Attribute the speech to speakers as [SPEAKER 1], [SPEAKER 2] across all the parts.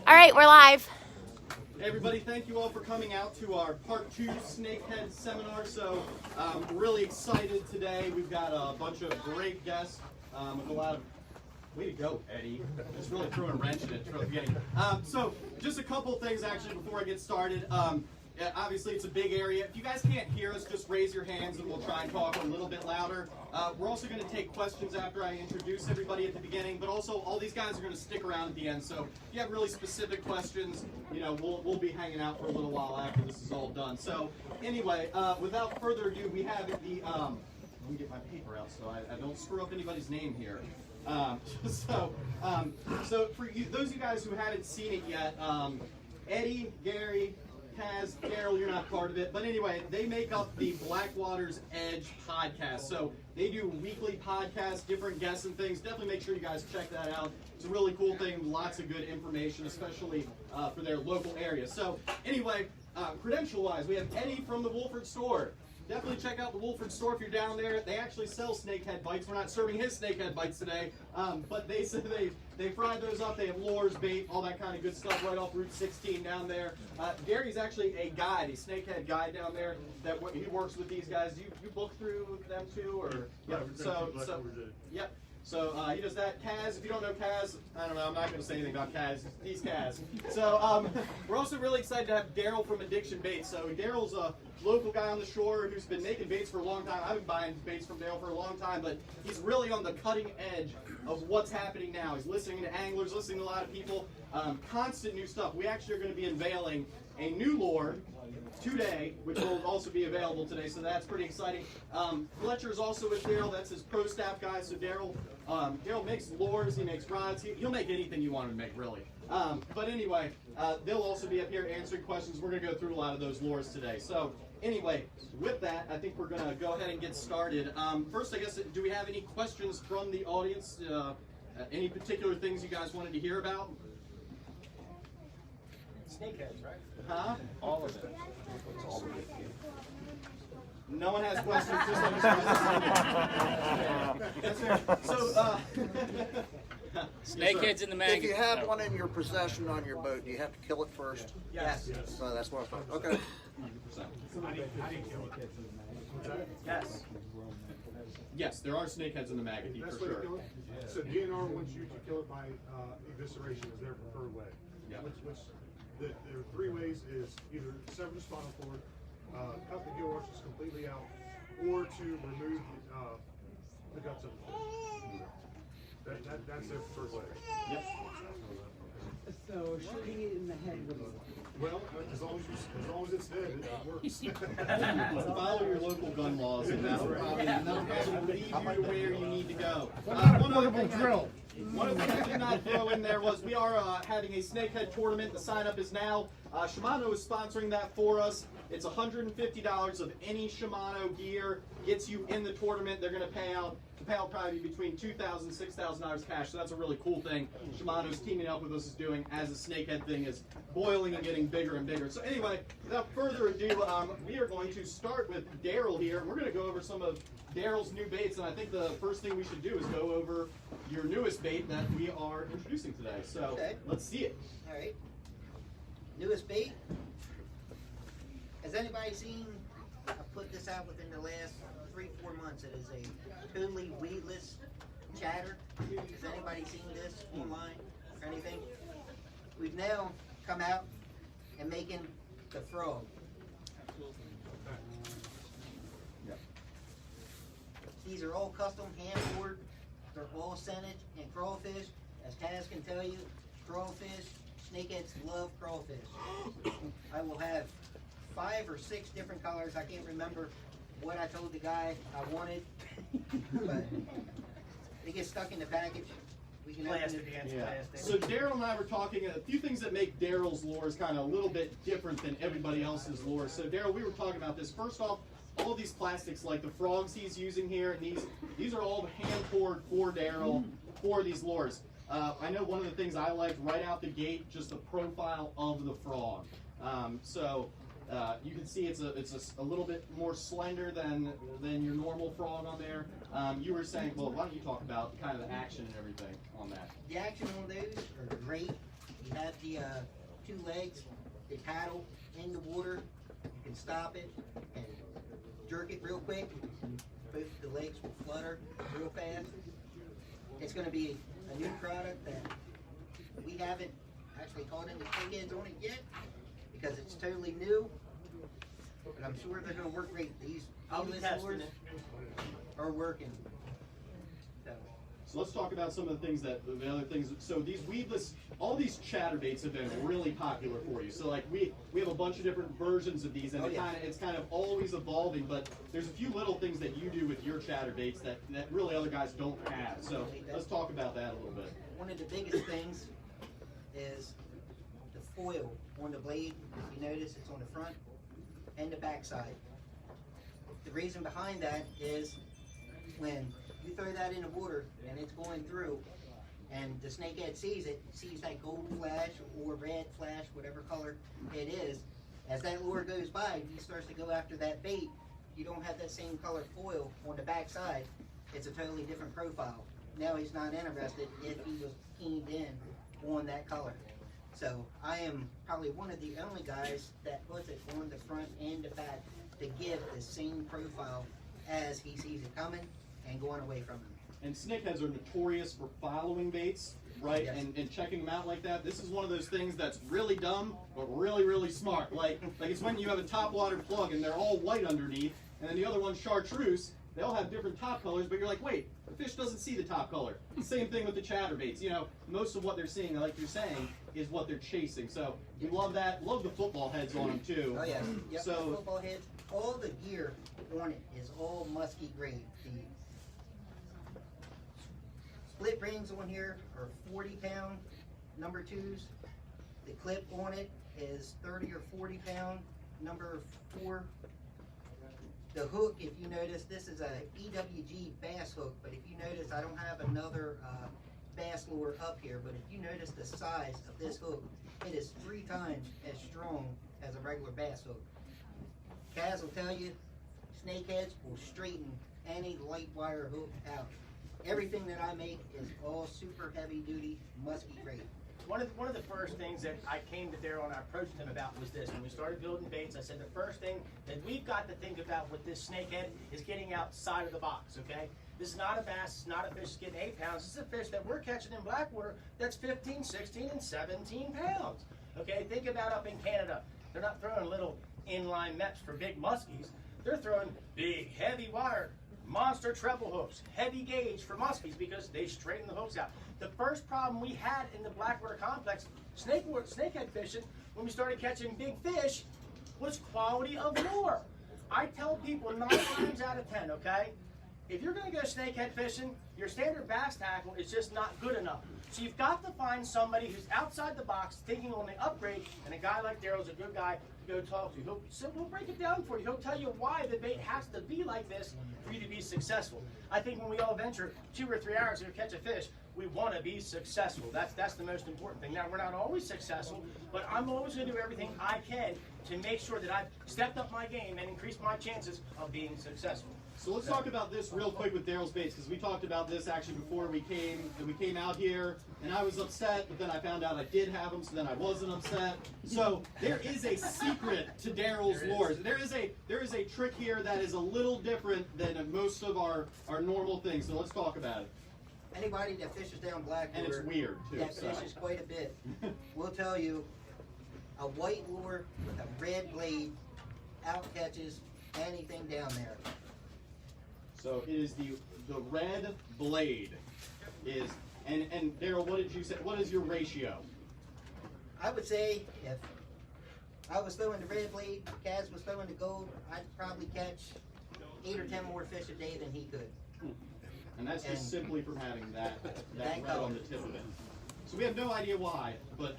[SPEAKER 1] All right, we're live.
[SPEAKER 2] Hey everybody, thank you all for coming out to our Part 2 Snakehead seminar. So really excited today. We've got a bunch of great guests with a lot of... Way to go, Eddie. Just really threw a wrench in it from the beginning. So just a couple things actually before I get started. Obviously it's a big area. If you guys can't hear us, just raise your hands and we'll try and talk a little bit louder. We're also going to take questions after I introduce everybody at the beginning, but also all these guys are going to stick around at the end. So if you have really specific questions, you know, we'll be hanging out for a little while after this is all done. So anyway, without further ado, we have the, let me get my paper out so I don't screw up anybody's name here. So for you, those of you guys who haven't seen it yet, Eddie, Gary, Kaz, Daryl, you're not part of it, but anyway, they make up the Blackwater's Edge podcast. So they do weekly podcasts, different guests and things. Definitely make sure you guys check that out. It's a really cool thing, lots of good information, especially for their local area. So anyway, credential-wise, we have Eddie from the Wolford store. Definitely check out the Wolford store if you're down there. They actually sell snakehead bites. We're not serving his snakehead bites today, but they fry those up. They have lures, bait, all that kind of good stuff right off Route 16 down there. Gary's actually a guide, a snakehead guide down there. That he works with these guys. You book through them too, or yep. Yep. So he does that. Kaz, if you don't know Kaz, I don't know, I'm not going to say anything about Kaz. He's Kaz. So we're also really excited to have Daryl from Addiction Baits. So Daryl's a local guy on the shore who's been making baits for a long time. I've been buying baits from Daryl for a long time, but he's really on the cutting edge of what's happening now. He's listening to anglers, listening to a lot of people, constant new stuff. We actually are going to be unveiling a new lure today, which will also be available today, so that's pretty exciting. Fletcher's also with Daryl. That's his pro staff guy. So Daryl makes lures, he makes rods, he'll make anything you want him to make, really. But anyway, they'll also be up here answering questions. We're going to go through a lot of those lures today. So anyway, with that, I think we're going to go ahead and get started. First, I guess, do we have any questions from the audience? Any particular things you guys wanted to hear about?
[SPEAKER 3] Snakeheads, right?
[SPEAKER 2] Huh?
[SPEAKER 3] All of it.
[SPEAKER 2] No one has questions. Just That's fair. So,
[SPEAKER 3] Snakeheads in the magazine.
[SPEAKER 4] If you have one in your possession on your boat, do you have to kill it first?
[SPEAKER 3] Yes.
[SPEAKER 4] So that's what I thought. Okay.
[SPEAKER 2] 100%.
[SPEAKER 3] Yes.
[SPEAKER 2] Yes, there are snakeheads in the magazine for sure.
[SPEAKER 5] So DNR wants you to kill it by evisceration is their preferred way.
[SPEAKER 2] Yeah.
[SPEAKER 5] There are three ways: is either sever the spinal cord, cut the gill arches completely out, or to remove the guts of the fish. That's their preferred way.
[SPEAKER 2] Yep.
[SPEAKER 6] So shooting it in the head would
[SPEAKER 5] Well, as long as it's dead, it works.
[SPEAKER 2] Follow your local gun laws, and that'll probably lead you to where you need to go.
[SPEAKER 5] drill.
[SPEAKER 2] One of the things I did not throw in there was we are having a snakehead tournament. The sign up is now. Shimano is sponsoring that for us. It's $150 of any Shimano gear gets you in the tournament. They're going to pay out. The payout probably between $2,000 and $6,000 cash. So that's a really cool thing. Shimano's teaming up with us is doing as the snakehead thing is boiling and getting bigger and bigger. So anyway, without further ado, we are going to start with Daryl here, and we're going to go over some of Daryl's new baits. And I think the first thing we should do is go over your newest bait that we are introducing today. So
[SPEAKER 7] Okay.
[SPEAKER 2] Let's see it.
[SPEAKER 7] All right. Newest bait. Has anybody seen? I put this out within the last 3-4 months. It is a totally weedless chatter. Has anybody seen this online or anything? We've now come out and making the frog.
[SPEAKER 2] Yep.
[SPEAKER 7] These are all custom hand poured. They're all scented and crawfish. As Kaz can tell you, crawfish, snakeheads love crawfish. I will have 5 or 6 different colors. I can't remember what I told the guy I wanted, but they get stuck in the package. We can
[SPEAKER 3] Plastic
[SPEAKER 7] open it.
[SPEAKER 3] against
[SPEAKER 2] Yeah.
[SPEAKER 3] plastic.
[SPEAKER 2] So Daryl and I were talking a few things that make Daryl's lures kind of a little bit different than everybody else's lures. So Daryl, we were talking about this. First off, all these plastics, like the frogs he's using here, and these are all hand poured for Daryl for these lures. I know one of the things I liked right out the gate, just the profile of the frog. You can see it's a little bit more slender than your normal frog on there. You were saying, well, why don't you talk about kind of the action and everything on that?
[SPEAKER 7] The action on those are great. You have the two legs, they paddle in the water. You can stop it and jerk it real quick. Both the legs will flutter real fast. It's going to be a new product that we haven't actually caught any snakeheads on it yet because it's totally new. But I'm sure they're going to work great. These
[SPEAKER 3] I'll be testing
[SPEAKER 7] lures
[SPEAKER 3] it.
[SPEAKER 7] are working.
[SPEAKER 2] So let's talk about some of the things the other things. So these weedless, all these chatterbaits have been really popular for you. So like we have a bunch of different versions of these, and it's kind of always evolving. But there's a few little things that you do with your chatterbaits that really other guys don't have. So let's talk about that a little bit.
[SPEAKER 7] One of the biggest things is the foil on the blade. If you notice, it's on the front and the back side. The reason behind that is when you throw that in the water and it's going through and the snakehead sees it, sees that gold flash or red flash, whatever color it is, as that lure goes by, he starts to go after that bait. You don't have that same color foil on the back side. It's a totally different profile. Now he's not interested if he was keyed in on that color. So I am probably one of the only guys that puts it on the front and the back to give the same profile as he sees it coming and going away from him.
[SPEAKER 2] And snakeheads are notorious for following baits, right?
[SPEAKER 7] Yes.
[SPEAKER 2] And checking them out like that. This is one of those things that's really dumb, but really, really smart. Like it's when you have a topwater plug and they're all white underneath, and then the other one's chartreuse. They all have different top colors, but you're like, wait, the fish doesn't see the top color. Same thing with the chatterbaits. You know, most of what they're seeing, like you're saying, is what they're chasing. So we love that. Love the football heads on them too.
[SPEAKER 7] Oh yeah, yep,
[SPEAKER 2] So
[SPEAKER 7] the football heads, all the gear on it is all musky grade. The split rings on here are 40-pound number 2s. The clip on it is 30 or 40-pound number 4. The hook, if you notice, this is a EWG bass hook, but if you notice, I don't have another bass lure up here, but if you notice the size of this hook, it is 3 times as strong as a regular bass hook. Kaz will tell you, snakeheads will straighten any light wire hook out. Everything that I make is all super heavy duty, musky grade.
[SPEAKER 3] One of the first things that I came to Daryl and I approached him about was this. When we started building baits, I said the first thing that we've got to think about with this snakehead is getting outside of the box, okay? This is not a bass, it's not a fish that's getting 8 pounds. This is a fish that we're catching in Blackwater that's 15, 16, and 17 pounds, okay? Think about up in Canada. They're not throwing little inline meps for big muskies. They're throwing big, heavy wire, monster treble hooks, heavy gauge for muskies because they straighten the hooks out. The first problem we had in the Blackwater complex, snakehead fishing, when we started catching big fish, was quality of lure. I tell people 9 times out of 10, okay? If you're going to go snakehead fishing, your standard bass tackle is just not good enough. So you've got to find somebody who's outside the box, thinking on the upgrade, and a guy like Daryl's a good guy to go talk to. He'll break it down for you. He'll tell you why the bait has to be like this for you to be successful. I think when we all venture 2 or 3 hours to catch a fish, we want to be successful. That's the most important thing. Now, we're not always successful, but I'm always going to do everything I can to make sure that I've stepped up my game and increased my chances of being successful.
[SPEAKER 2] So let's talk about this real quick with Daryl's baits, because we talked about this actually before we came out here, and I was upset, but then I found out I did have them, so then I wasn't upset. So there is a secret to Daryl's lures. There is a trick here that is a little different than most of our normal things. So let's talk about it.
[SPEAKER 7] Anybody that fishes down Blackwater,
[SPEAKER 2] And it's weird too.
[SPEAKER 7] that
[SPEAKER 2] So.
[SPEAKER 7] fishes quite a bit, will tell you a white lure with a red blade outcatches anything down there.
[SPEAKER 2] So it is the red blade is, and Daryl, what did you say? What is your ratio?
[SPEAKER 7] I would say if I was throwing the red blade, Kaz was throwing the gold, I'd probably catch 8 or 10 more fish a day than he could.
[SPEAKER 2] And that's just
[SPEAKER 7] And
[SPEAKER 2] simply from having that
[SPEAKER 7] that
[SPEAKER 2] red on
[SPEAKER 7] color.
[SPEAKER 2] the tip of it. So we have no idea why, but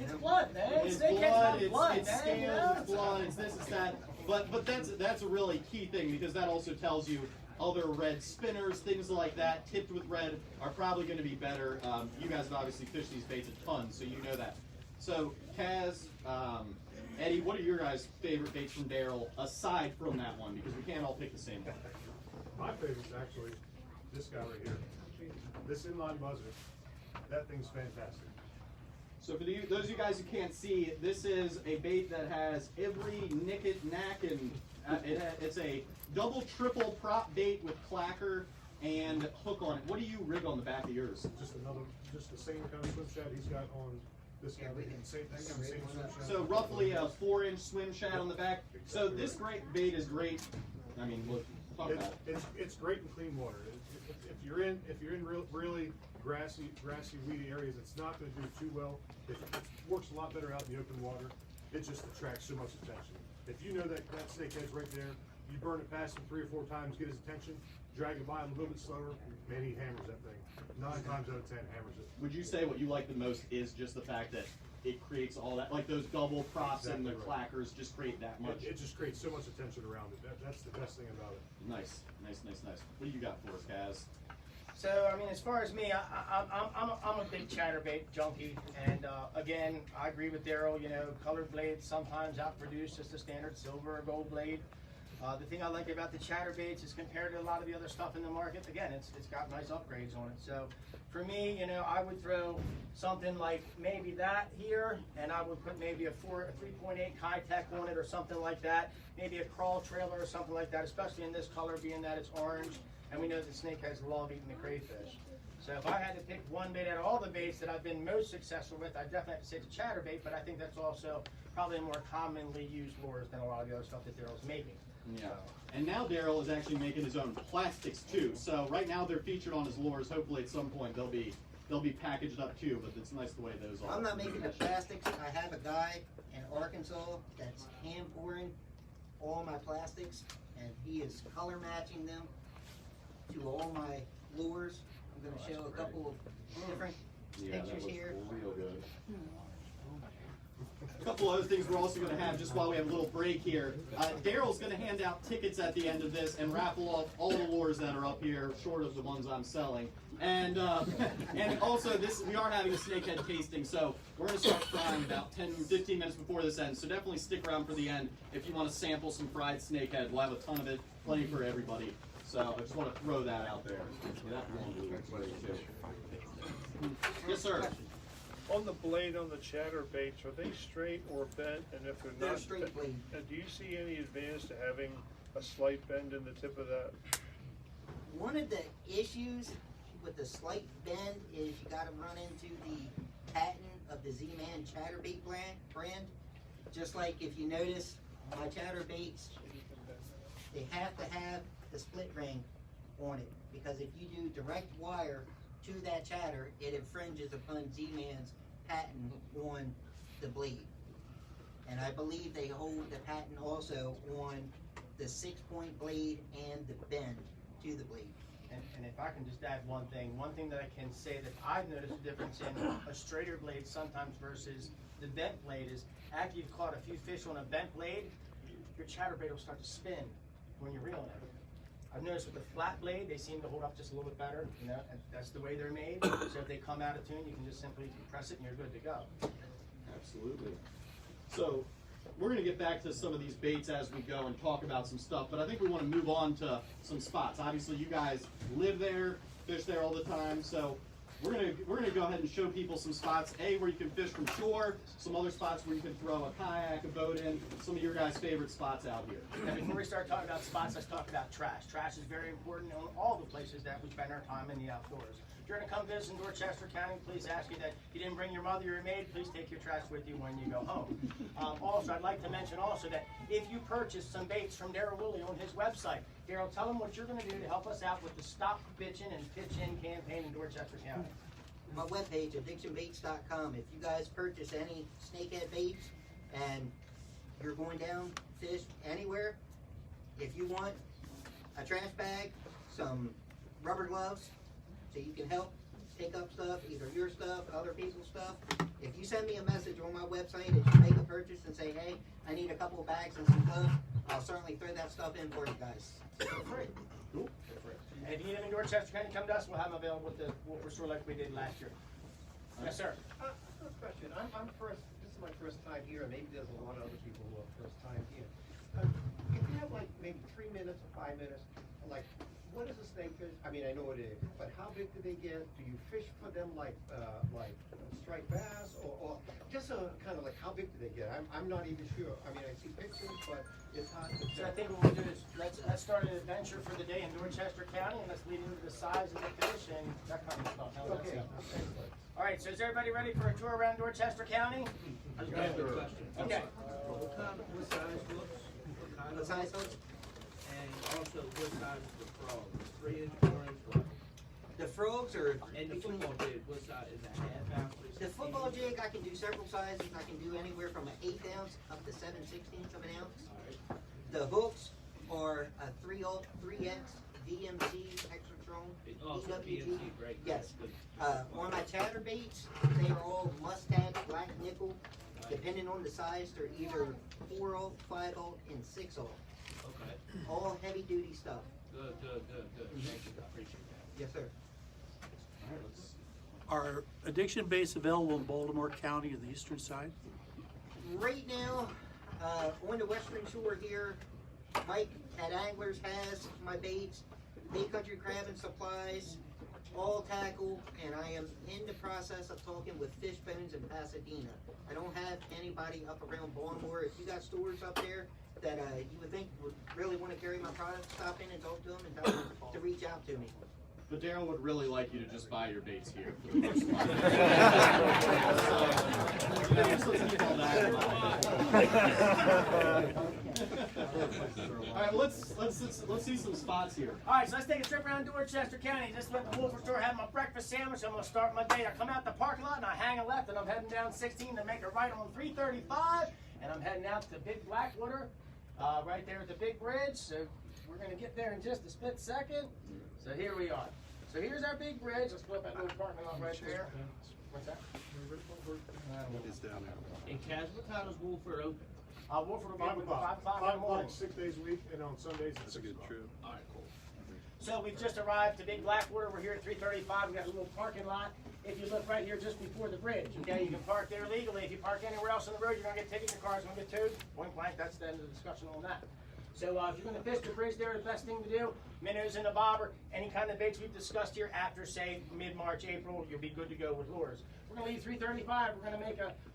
[SPEAKER 3] It's blood, man.
[SPEAKER 2] it's
[SPEAKER 3] Snakehead's
[SPEAKER 2] blood,
[SPEAKER 3] not blood,
[SPEAKER 2] it's
[SPEAKER 3] man.
[SPEAKER 2] scales,
[SPEAKER 3] You know?
[SPEAKER 2] it's blood, it's this, it's that. But that's a really key thing, because that also tells you other red spinners, things like that, tipped with red, are probably going to be better. You guys have obviously fished these baits a ton, so you know that. So Kaz, Eddie, what are your guys' favorite baits from Daryl, aside from that one? Because we can't all pick the same one.
[SPEAKER 5] My favorite's actually this guy right here. This inline buzzer. That thing's fantastic.
[SPEAKER 2] So for those of you guys who can't see, this is a bait that has every nicket, knack, and it's a double, triple prop bait with clacker and hook on it. What do you rig on the back of yours?
[SPEAKER 5] Just the same kind of swim shad he's got on this guy. Same swim shad.
[SPEAKER 2] So roughly a 4-inch swim shad on the back. So this great bait is great. I mean, look, talk about it.
[SPEAKER 5] It's great in clean water. If you're in really grassy, weedy areas, it's not going to do too well. It works a lot better out in the open water. It just attracts so much attention. If you know that snakehead's right there, you burn it past him 3 or 4 times, get his attention, drag it by him a little bit slower, man, he hammers that thing. 9 times out of 10 hammers it.
[SPEAKER 2] Would you say what you like the most is just the fact that it creates all that, like those double props and the clackers just create that much?
[SPEAKER 5] It just creates so much attention around it. That's the best thing about it.
[SPEAKER 2] Nice. What do you got for us, Kaz?
[SPEAKER 3] So, I mean, as far as me, I'm a big chatterbait junkie, and again, I agree with Daryl. You know, colored blades sometimes outproduce just a standard silver or gold blade. The thing I like about the chatterbaits is compared to a lot of the other stuff in the market, again, it's got nice upgrades on it. So, for me, you know, I would throw something like maybe that here, and I would put maybe a 3.8 Kitech on it or something like that. Maybe a crawl trailer or something like that, especially in this color, being that it's orange. And we know that snakeheads love eating the crayfish. So if I had to pick one bait out of all the baits that I've been most successful with, I'd definitely have to say the chatterbait, but I think that's also probably a more commonly used lures than a lot of the other stuff that Daryl's making.
[SPEAKER 2] Yeah. And now Daryl is actually making his own plastics too. So right now they're featured on his lures. Hopefully at some point they'll be packaged up too, but it's nice the way those are.
[SPEAKER 7] I'm not making the plastics. I have a guy in Arkansas that's hand pouring all my plastics, and he is color matching them to all my lures. I'm going to show a couple of different pictures here.
[SPEAKER 2] Real good. A couple other things we're also going to have just while we have a little break here. Daryl's going to hand out tickets at the end of this and raffle off all the lures that are up here, short of the ones I'm selling. And and also we are having a snakehead tasting, so we're going to start frying about 10-15 minutes before this ends. So definitely stick around for the end if you want to sample some fried snakehead. We'll have a ton of it, plenty for everybody. So I just want to throw that out there. Yes, sir.
[SPEAKER 1] On the blade on the chatterbaits, are they straight or bent? And if they're
[SPEAKER 7] They're
[SPEAKER 1] not,
[SPEAKER 7] straight blade.
[SPEAKER 1] and do you see any advantage to having a slight bend in the tip of that?
[SPEAKER 7] One of the issues with the slight bend is you got to run into the patent of the Z-Man chatterbait brand. Just like if you notice my chatterbaits, they have to have the split ring on it, because if you do direct wire to that chatter, it infringes upon Z-Man's patent on the blade. And I believe they hold the patent also on the 6-point blade and the bend to the blade.
[SPEAKER 3] And if I can just add one thing that I can say that I've noticed a difference in a straighter blade sometimes versus the bent blade is after you've caught a few fish on a bent blade, your chatterbait will start to spin when you're reeling it. I've noticed with the flat blade, they seem to hold up just a little bit better, you know, and that's the way they're made. So if they come out of tune, you can just simply press it and you're good to go.
[SPEAKER 2] Absolutely. So we're going to get back to some of these baits as we go and talk about some stuff, but I think we want to move on to some spots. Obviously, you guys live there, fish there all the time, so we're gonna go ahead and show people some spots, where you can fish from shore, some other spots where you can throw a kayak, a boat in, some of your guys' favorite spots out here.
[SPEAKER 3] And before we start talking about spots, let's talk about trash. Trash is very important in all the places that we spend our time in the outdoors. If you're going to come visit in Dorchester County, please ask you that if you didn't bring your mother or your maid, please take your trash with you when you go home. Also, I'd like to mention also that if you purchase some baits from Daryl Willey on his website, Daryl, tell them what you're going to do to help us out with the Stop Bitchin' and Pitch In campaign in Dorchester County.
[SPEAKER 7] My webpage, addictionbaits.com. If you guys purchase any snakehead baits and you're going down fish anywhere, if you want a trash bag, some rubber gloves, so you can help pick up stuff, either your stuff, other people's stuff. If you send me a message on my website as you make a purchase and say, hey, I need a couple of bags and some gloves, I'll certainly throw that stuff in for you guys.
[SPEAKER 3] For free. Cool. And if you live in Dorchester County, come to us. We'll have them available with the store like we did last year. Yes, sir.
[SPEAKER 8] First question. I'm first. This is my first time here, and maybe there's a lot of other people who are first time here. If you have like maybe 3 minutes or 5 minutes, like what is a snakefish? I mean, I know it is, but how big do they get? Do you fish for them like striped bass, or just kind of like how big do they get? I'm not even sure. I mean, I see pictures, but it's hard to
[SPEAKER 3] So I
[SPEAKER 8] tell.
[SPEAKER 3] think what we'll do is, let's start an adventure for the day in Dorchester County, and let's lead into the size of the fish and that kind of stuff. How's that
[SPEAKER 8] Okay.
[SPEAKER 3] sound? All right, so is everybody ready for a tour around Dorchester County? Okay.
[SPEAKER 9] What size hooks? What kind
[SPEAKER 7] What
[SPEAKER 9] of
[SPEAKER 7] size hooks?
[SPEAKER 9] And also what size is the frog? 3-inch, 4-inch, what?
[SPEAKER 7] The frogs are
[SPEAKER 9] And the
[SPEAKER 7] between,
[SPEAKER 9] football jig, what size is a half ounce? or
[SPEAKER 7] the
[SPEAKER 9] 16
[SPEAKER 7] football
[SPEAKER 9] ounce?
[SPEAKER 7] jig, I can do several sizes. I can do anywhere from an 1/8 ounce up to 7/16 of an ounce. The hooks are a 3X VMC extra strong.
[SPEAKER 9] Oh, so BMC, great.
[SPEAKER 7] Yes.
[SPEAKER 9] Good.
[SPEAKER 7] On my chatterbaits, they are all mustard, black nickel. Depending on the size, they're either 4/0, 5/0, and 6/0.
[SPEAKER 9] Okay.
[SPEAKER 7] All heavy duty stuff.
[SPEAKER 9] Good. Thank you, I appreciate that.
[SPEAKER 7] Yes, sir.
[SPEAKER 10] Are addiction baits available in Baltimore County or the eastern side?
[SPEAKER 7] Right now, on the western shore here, Mike at Anglers has my baits, Bay Country Crab and Supplies, all tackle, and I am in the process of talking with Fish Bones in Pasadena. I don't have anybody up around Baltimore. If you got stores up there that you would think would really want to carry my product, stop in and talk to them and tell them to reach out to me.
[SPEAKER 2] But Daryl would really like you to just buy your baits here for the first month. Let's keep all that in mind. All right, let's see some spots here.
[SPEAKER 3] All right, so let's take a trip around Dorchester County. Just left the Wolford store, have my breakfast sandwich. I'm gonna start my day. I come out the parking lot and I hang a left, and I'm heading down 16 to make a right on 335, and I'm heading out to Big Blackwater, right there at the big bridge. So we're gonna get there in just a split second. So here we are. So here's our big bridge. Let's put that little parking lot right there. What's that?
[SPEAKER 5] It's down there.
[SPEAKER 9] And Kaz, what time is Wolford open?
[SPEAKER 3] Wolford will be
[SPEAKER 5] 5
[SPEAKER 3] open
[SPEAKER 5] o'clock.
[SPEAKER 3] 5 o'clock in the morning.
[SPEAKER 5] 6 days a week, and on Sundays it's 6 o'clock.
[SPEAKER 9] All right, cool.
[SPEAKER 3] So we've just arrived to Big Blackwater. We're here at 335. We got a little parking lot. If you look right here just before the bridge, okay, you can park there legally. If you park anywhere else on the road, you're gonna get tickets. Your car's gonna get towed. Point blank. That's the end of the discussion on that. So if you're gonna fish the bridge there, the best thing to do, minnows and a bobber, any kind of baits we've discussed here after say mid-March, April, you'll be good to go with lures. We're gonna leave 335. We're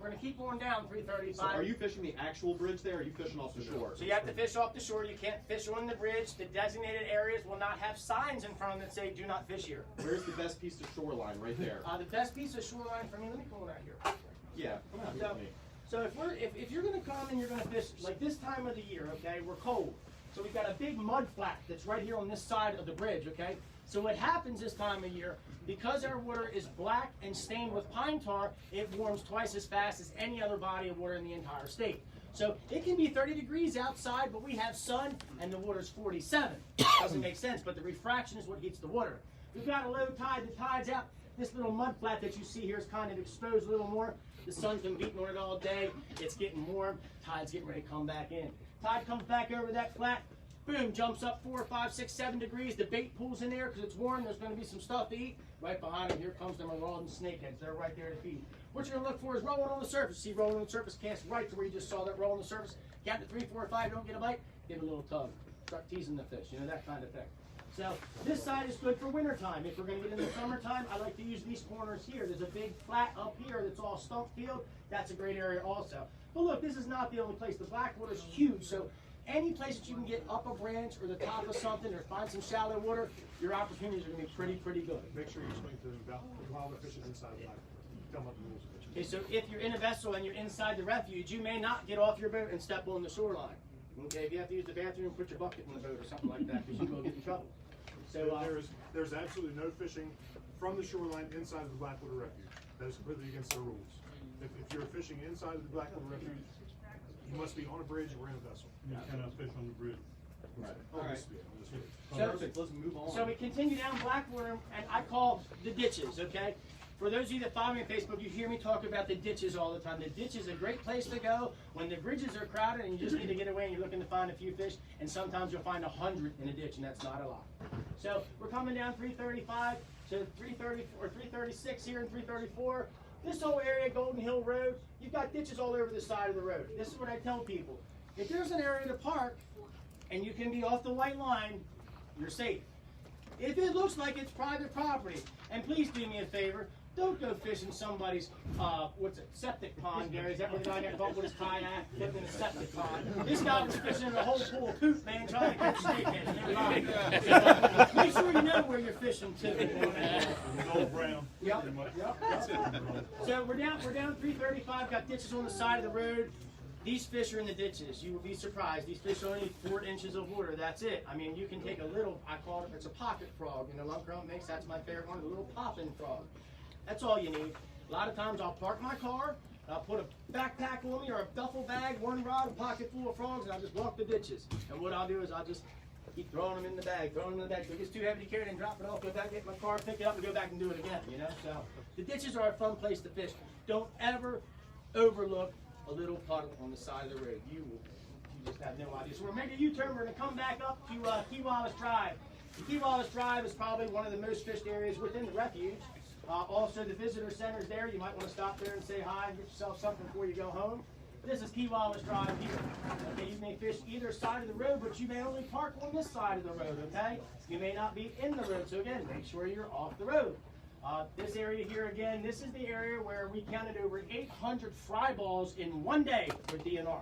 [SPEAKER 3] gonna keep going down 335.
[SPEAKER 2] So are you fishing the actual bridge there, or are you fishing off the shore?
[SPEAKER 3] So you have to fish off the shore. You can't fish on the bridge. The designated areas will not have signs in front of them that say "Do not fish here."
[SPEAKER 2] Where's the best piece of shoreline? Right there.
[SPEAKER 3] The best piece of shoreline for me. Let me pull it out here.
[SPEAKER 2] Yeah, come out here with me.
[SPEAKER 3] So if you're gonna come and you're gonna fish like this time of the year, okay, we're cold. So we've got a big mud flat that's right here on this side of the bridge, okay? So what happens this time of year, because our water is black and stained with pine tar, it warms twice as fast as any other body of water in the entire state. So it can be 30 degrees outside, but we have sun and the water's 47. Doesn't make sense, but the refraction is what heats the water. We've got a low tide, the tide's out. This little mud flat that you see here is kind of exposed a little more. The sun's been beating on it all day. It's getting warm. Tide's getting ready to come back in. Tide comes back over that flat. Boom, jumps up 4, 5, 6, 7 degrees. The bait pulls in there because it's warm. There's going to be some stuff to eat. Right behind them, here comes the marauding snakeheads. They're right there to feed. What you're going to look for is rolling on the surface. See rolling on the surface, cast right to where you just saw that roll on the surface. Count to 3, 4, 5, don't get a bite. Give it a little tug. Start teasing the fish, you know, that kind of thing. So this side is good for wintertime. If we're going to get into summertime, I like to use these corners here. There's a big flat up here that's all stump field. That's a great area also. But look, this is not the only place. The Blackwater is huge, so any place that you can get up a branch or the top of something or find some shallow water, your opportunities are going to be pretty good.
[SPEAKER 5] Make sure you explain to them about while the fish is inside the pipe. Tell them what the rules are.
[SPEAKER 3] Okay, so if you're in a vessel and you're inside the refuge, you may not get off your boat and step on the shoreline. Okay, if you have to use the bathroom, put your bucket in the boat or something like that because you will get in trouble. So
[SPEAKER 5] There's absolutely no fishing from the shoreline inside of the Blackwater Refuge. That is completely against the rules. If you're fishing inside of the Blackwater Refuge, you must be on a bridge or in a vessel.
[SPEAKER 11] You cannot fish on the bridge.
[SPEAKER 2] Right.
[SPEAKER 5] On
[SPEAKER 2] All right.
[SPEAKER 5] this field, on this field.
[SPEAKER 2] Perfect. Let's move on.
[SPEAKER 3] So we continue down Blackwater, and I call the ditches, okay? For those of you that follow me on Facebook, you hear me talk about the ditches all the time. The ditch is a great place to go when the bridges are crowded and you just need to get away and you're looking to find a few fish, and sometimes you'll find 100 in a ditch, and that's not a lot. So we're coming down 335 to 330 or 336 here and 334. This whole area, Golden Hill Road, you've got ditches all over the side of the road. This is what I tell people. If there's an area to park and you can be off the white line, you're safe. If it looks like it's private property, and please do me a favor, don't go fishing somebody's, septic pond, Gary. Is that what the guy there caught with his kayak? Lived in a septic pond. This guy was fishing in a whole pool of poop, man, trying to catch snakeheads. Make sure you know where you're fishing, too.
[SPEAKER 1] Gold brown.
[SPEAKER 3] Yep. So we're down 335, got ditches on the side of the road. These fish are in the ditches. You will be surprised. These fish only need 4 inches of water. That's it. I mean, you can take a little, I call it, it's a pocket frog. You know, Lumcrum makes, that's my favorite one, a little popping frog. That's all you need. A lot of times I'll park my car, I'll put a backpack on me or a duffel bag, one rod, a pocket full of frogs, and I'll just walk the ditches. And what I'll do is I'll just keep throwing them in the bag, So if it gets too heavy to carry, then drop it off, go back, get my car, pick it up, and go back and do it again, you know? So the ditches are a fun place to fish. Don't ever overlook a little puddle on the side of the road. You just have no idea. So we're making a U-turn. We're going to come back up to Key Wallace Drive. The Key Wallace Drive is probably one of the most fished areas within the refuge. Also, the visitor center is there. You might want to stop there and say hi and get yourself something before you go home. This is Key Wallace Drive here. Okay, you may fish either side of the road, but you may only park on this side of the road, okay? You may not be in the road, so again, make sure you're off the road. This area here again, this is the area where we counted over 800 fry balls in one day for DNR.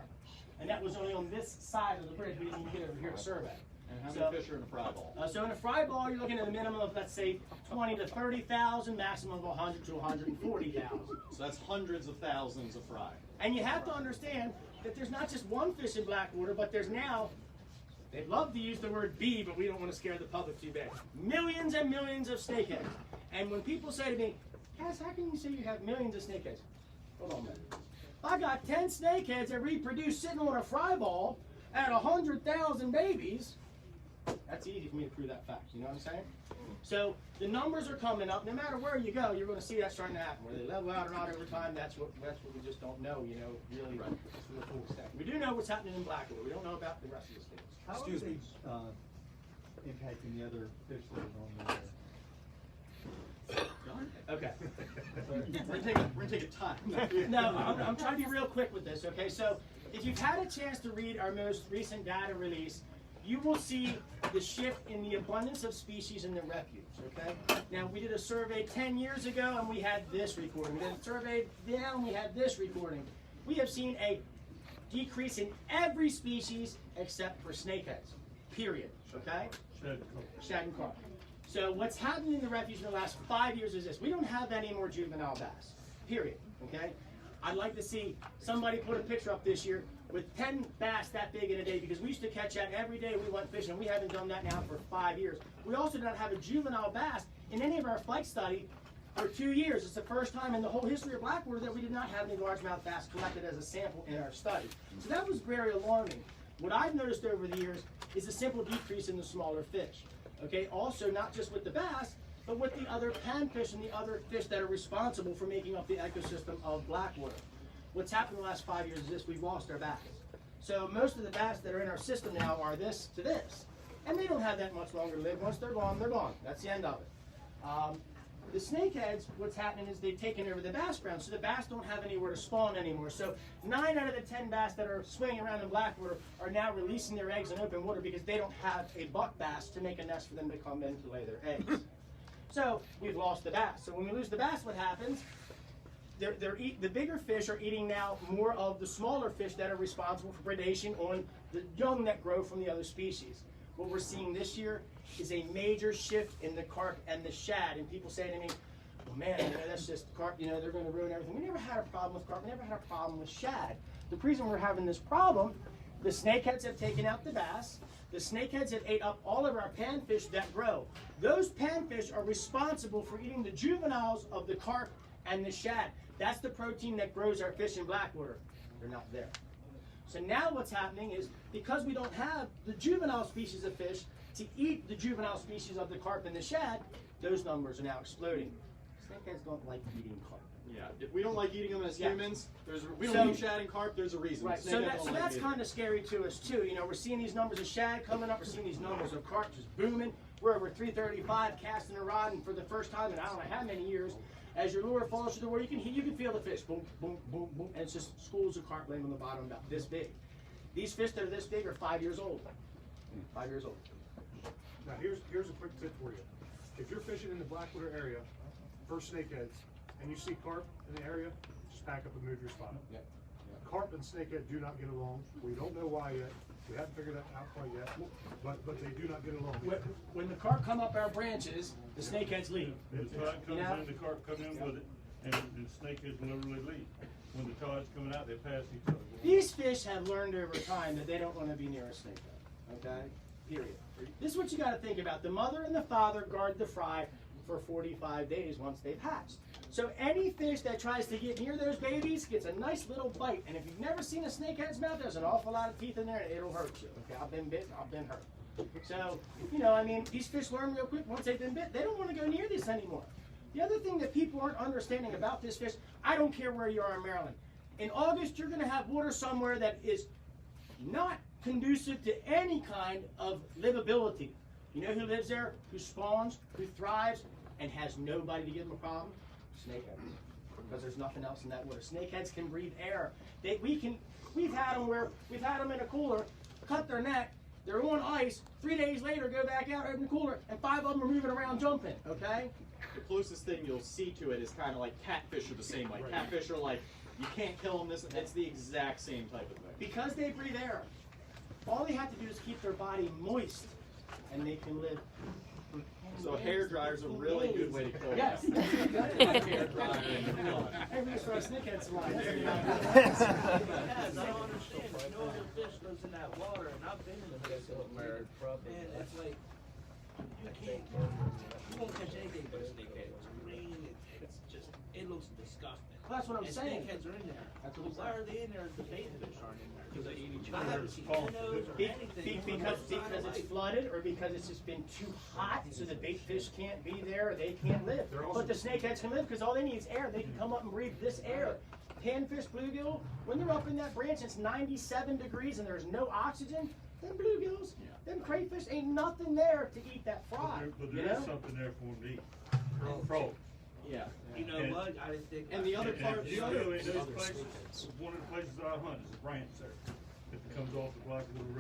[SPEAKER 3] And that was only on this side of the bridge. We didn't even get over here to survey.
[SPEAKER 2] And how many fish are in a fry ball?
[SPEAKER 3] So in a fry ball, you're looking at a minimum of, let's say, 20 to 30,000, maximum of 100 to 140,000.
[SPEAKER 2] So that's hundreds of thousands of fry.
[SPEAKER 3] And you have to understand that there's not just one fish in Blackwater, but there's now, they'd love to use the word B, but we don't want to scare the public too bad. Millions and millions of snakeheads. And when people say to me, Cass, how can you say you have millions of snakeheads? Hold on a minute. I got 10 snakeheads that reproduce sitting on a fry ball at 100,000 babies. That's easy for me to prove that fact, you know what I'm saying? So the numbers are coming up. No matter where you go, you're going to see that starting to happen. Whether they level out or not over time, that's what we just don't know, you know, really to the full extent. We do know what's happening in Blackwater. We don't know about the rest of the states.
[SPEAKER 11] How are they impacting the other fish that are on there?
[SPEAKER 3] Okay.
[SPEAKER 2] We're gonna take a time.
[SPEAKER 3] No, I'm trying to be real quick with this, okay? So if you've had a chance to read our most recent data release, you will see the shift in the abundance of species in the refuge, okay? Now, we did a survey 10 years ago, and we had this recording. We did a survey then, and we had this recording. We have seen a decrease in every species except for snakeheads, period, okay? Shad and carp. So what's happened in the refuge in the last 5 years is this. We don't have any more juvenile bass, period, okay? I'd like to see somebody put a picture up this year with 10 bass that big in a day, because we used to catch that every day we went fishing. We haven't done that now for 5 years. We also don't have a juvenile bass in any of our flight study for 2 years. It's the first time in the whole history of Blackwater that we did not have any largemouth bass collected as a sample in our study. So that was very alarming. What I've noticed over the years is a simple decrease in the smaller fish. Okay, also not just with the bass, but with the other panfish and the other fish that are responsible for making up the ecosystem of Blackwater. What's happened in the last 5 years is this: we've lost our bass. So most of the bass that are in our system now are this to this. And they don't have that much longer to live. Once they're gone, they're gone. That's the end of it. The snakeheads, what's happening is they've taken over the bass ground, so the bass don't have anywhere to spawn anymore. So 9 out of the 10 bass that are swimming around in Blackwater are now releasing their eggs in open water because they don't have a buck bass to make a nest for them to come in to lay their eggs. So we've lost the bass. So when we lose the bass, what happens? The bigger fish are eating now more of the smaller fish that are responsible for predation on the young that grow from the other species. What we're seeing this year is a major shift in the carp and the shad. And people say to me, well, man, you know, that's just carp, you know, they're going to ruin everything. We never had a problem with carp. We never had a problem with shad. The reason we're having this problem, the snakeheads have taken out the bass. The snakeheads have ate up all of our panfish that grow. Those panfish are responsible for eating the juveniles of the carp and the shad. That's the protein that grows our fish in Blackwater. They're not there. So now what's happening is, because we don't have the juvenile species of fish to eat the juvenile species of the carp and the shad, those numbers are now exploding. Snakeheads don't like eating carp.
[SPEAKER 2] Yeah, if we don't like eating them as humans, we don't eat shad and carp, there's a reason.
[SPEAKER 3] Right, so that's kind of scary to us too. You know, we're seeing these numbers of shad coming up, we're seeing these numbers of carp just booming. We're over 335 casting a rod, and for the first time in I don't know how many years, as your lure falls to the water, you can feel the fish, boom, boom, boom, boom, and it's just schools of carp laying on the bottom about this big. These fish that are this big are 5 years old. 5 years old.
[SPEAKER 5] Now, here's a quick tip for you. If you're fishing in the Blackwater area for snakeheads and you see carp in the area, just pack up and move your spot.
[SPEAKER 2] Yep.
[SPEAKER 5] Carp and snakehead do not get along. We don't know why yet. We haven't figured that out quite yet, but they do not get along.
[SPEAKER 3] When the carp come up our branches, the snakeheads leave.
[SPEAKER 1] The tide comes
[SPEAKER 3] You know?
[SPEAKER 1] in, the carp come in with it, and the snakeheads literally leave. When the tide's coming out, they pass each other.
[SPEAKER 3] These fish have learned over time that they don't want to be near a snakehead. Okay? Period. This is what you got to think about. The mother and the father guard the fry for 45 days once they've hatched. So any fish that tries to get near those babies gets a nice little bite. And if you've never seen a snakehead's mouth, there's an awful lot of teeth in there and it'll hurt you. Okay, I've been bitten, I've been hurt. So, you know, I mean, these fish learn real quick. Once they've been bit, they don't want to go near this anymore. The other thing that people aren't understanding about this fish, I don't care where you are in Maryland. In August, you're going to have water somewhere that is not conducive to any kind of livability. You know who lives there, who spawns, who thrives, and has nobody to give them a problem? Snakeheads. Because there's nothing else in that water. Snakeheads can breathe air. We've had them in a cooler, cut their neck, they're on ice, 3 days later go back out, open the cooler, and 5 of them are moving around jumping, okay?
[SPEAKER 2] The closest thing you'll see to it is kind of like catfish are the same way. Catfish are like, you can't kill them, it's the exact same type of thing.
[SPEAKER 3] Because they breathe air, all they have to do is keep their body moist, and they can live.
[SPEAKER 2] So a hair dryer is a really good way to kill them.
[SPEAKER 3] Yes.
[SPEAKER 2] Hair dryer.
[SPEAKER 3] Hey, we just throw a snakehead salon.
[SPEAKER 9] I don't understand. No other fish lives in that water, and I've been in the Middle America, and it's like you won't catch anything but a snakehead. It's green. It's just it looks disgusting.
[SPEAKER 3] Well, that's what I'm
[SPEAKER 9] and
[SPEAKER 3] saying.
[SPEAKER 9] Snakeheads are in there.
[SPEAKER 3] That's what I'm
[SPEAKER 9] Why
[SPEAKER 3] saying.
[SPEAKER 9] are they in there if the bait fish aren't in there? Because they eat each
[SPEAKER 3] I
[SPEAKER 9] other. I haven't seen minnows or anything.
[SPEAKER 3] Because it's flooded, or because it's just been too hot, so the bait fish can't be there, or they can't live. But the snakeheads can live because all they need is air. They can come up and breathe this air. Panfish, bluegill, when they're up in that branch, it's 97 degrees and there's no oxygen. Them bluegills, them crayfish, ain't nothing there to eat that fry.
[SPEAKER 1] But
[SPEAKER 3] you
[SPEAKER 1] there is
[SPEAKER 3] know?
[SPEAKER 1] something there for them to eat. Frog.
[SPEAKER 2] Yeah.
[SPEAKER 9] You know
[SPEAKER 1] And-
[SPEAKER 9] what? I didn't think.
[SPEAKER 2] And the other part,
[SPEAKER 1] You know, in those places, one of the places I hunt is a branch there. It comes off the Blackwater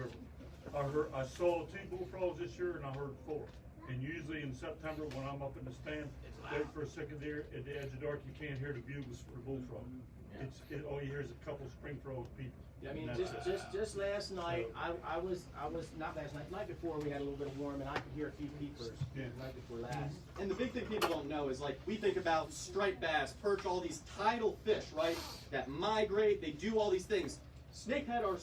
[SPEAKER 1] River. I saw 2 bullfrogs this year and I heard 4. And usually in September when I'm up in the stand, wait for a second there, at the edge of dark, you can't hear the bugles for the bullfrog. All you hear is a couple of spring frog people.
[SPEAKER 3] I mean,
[SPEAKER 1] And that's it.
[SPEAKER 3] just last night, I was not last night, night before we had a little bit of warm and I could hear a few peepers.
[SPEAKER 1] Yeah.
[SPEAKER 3] Night before last.
[SPEAKER 2] and the big thing people don't know is like we think about striped bass, perch, all these tidal fish, right? That migrate, they do all these things. Snakehead are,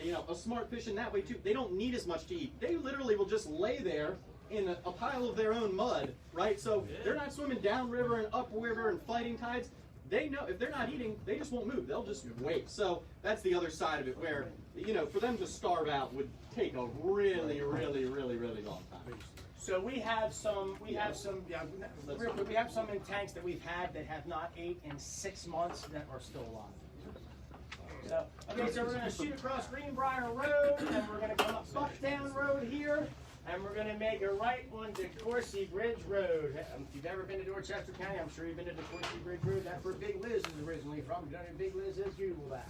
[SPEAKER 2] you know, a smart fish in that way too. They don't need as much to eat. They literally will just lay there in a pile of their own mud, right? So they're not swimming downriver and upriver and fighting tides. They know if they're not eating, they just won't move. They'll just wait. So that's the other side of it where, you know, for them to starve out would take a really, really, really, really long time.
[SPEAKER 3] So we have some real quick, we have some in tanks that we've had that have not ate in 6 months that are still alive. So, okay, so we're going to shoot across Greenbrier Road, and we're going to come up Bucktown Road here, and we're going to make a right on DeCourcy Bridge Road. If you've ever been to Dorchester County, I'm sure you've been to DeCourcy Bridge Road. That's where Big Liz is originally from. If you don't know who Big Liz is, Google that.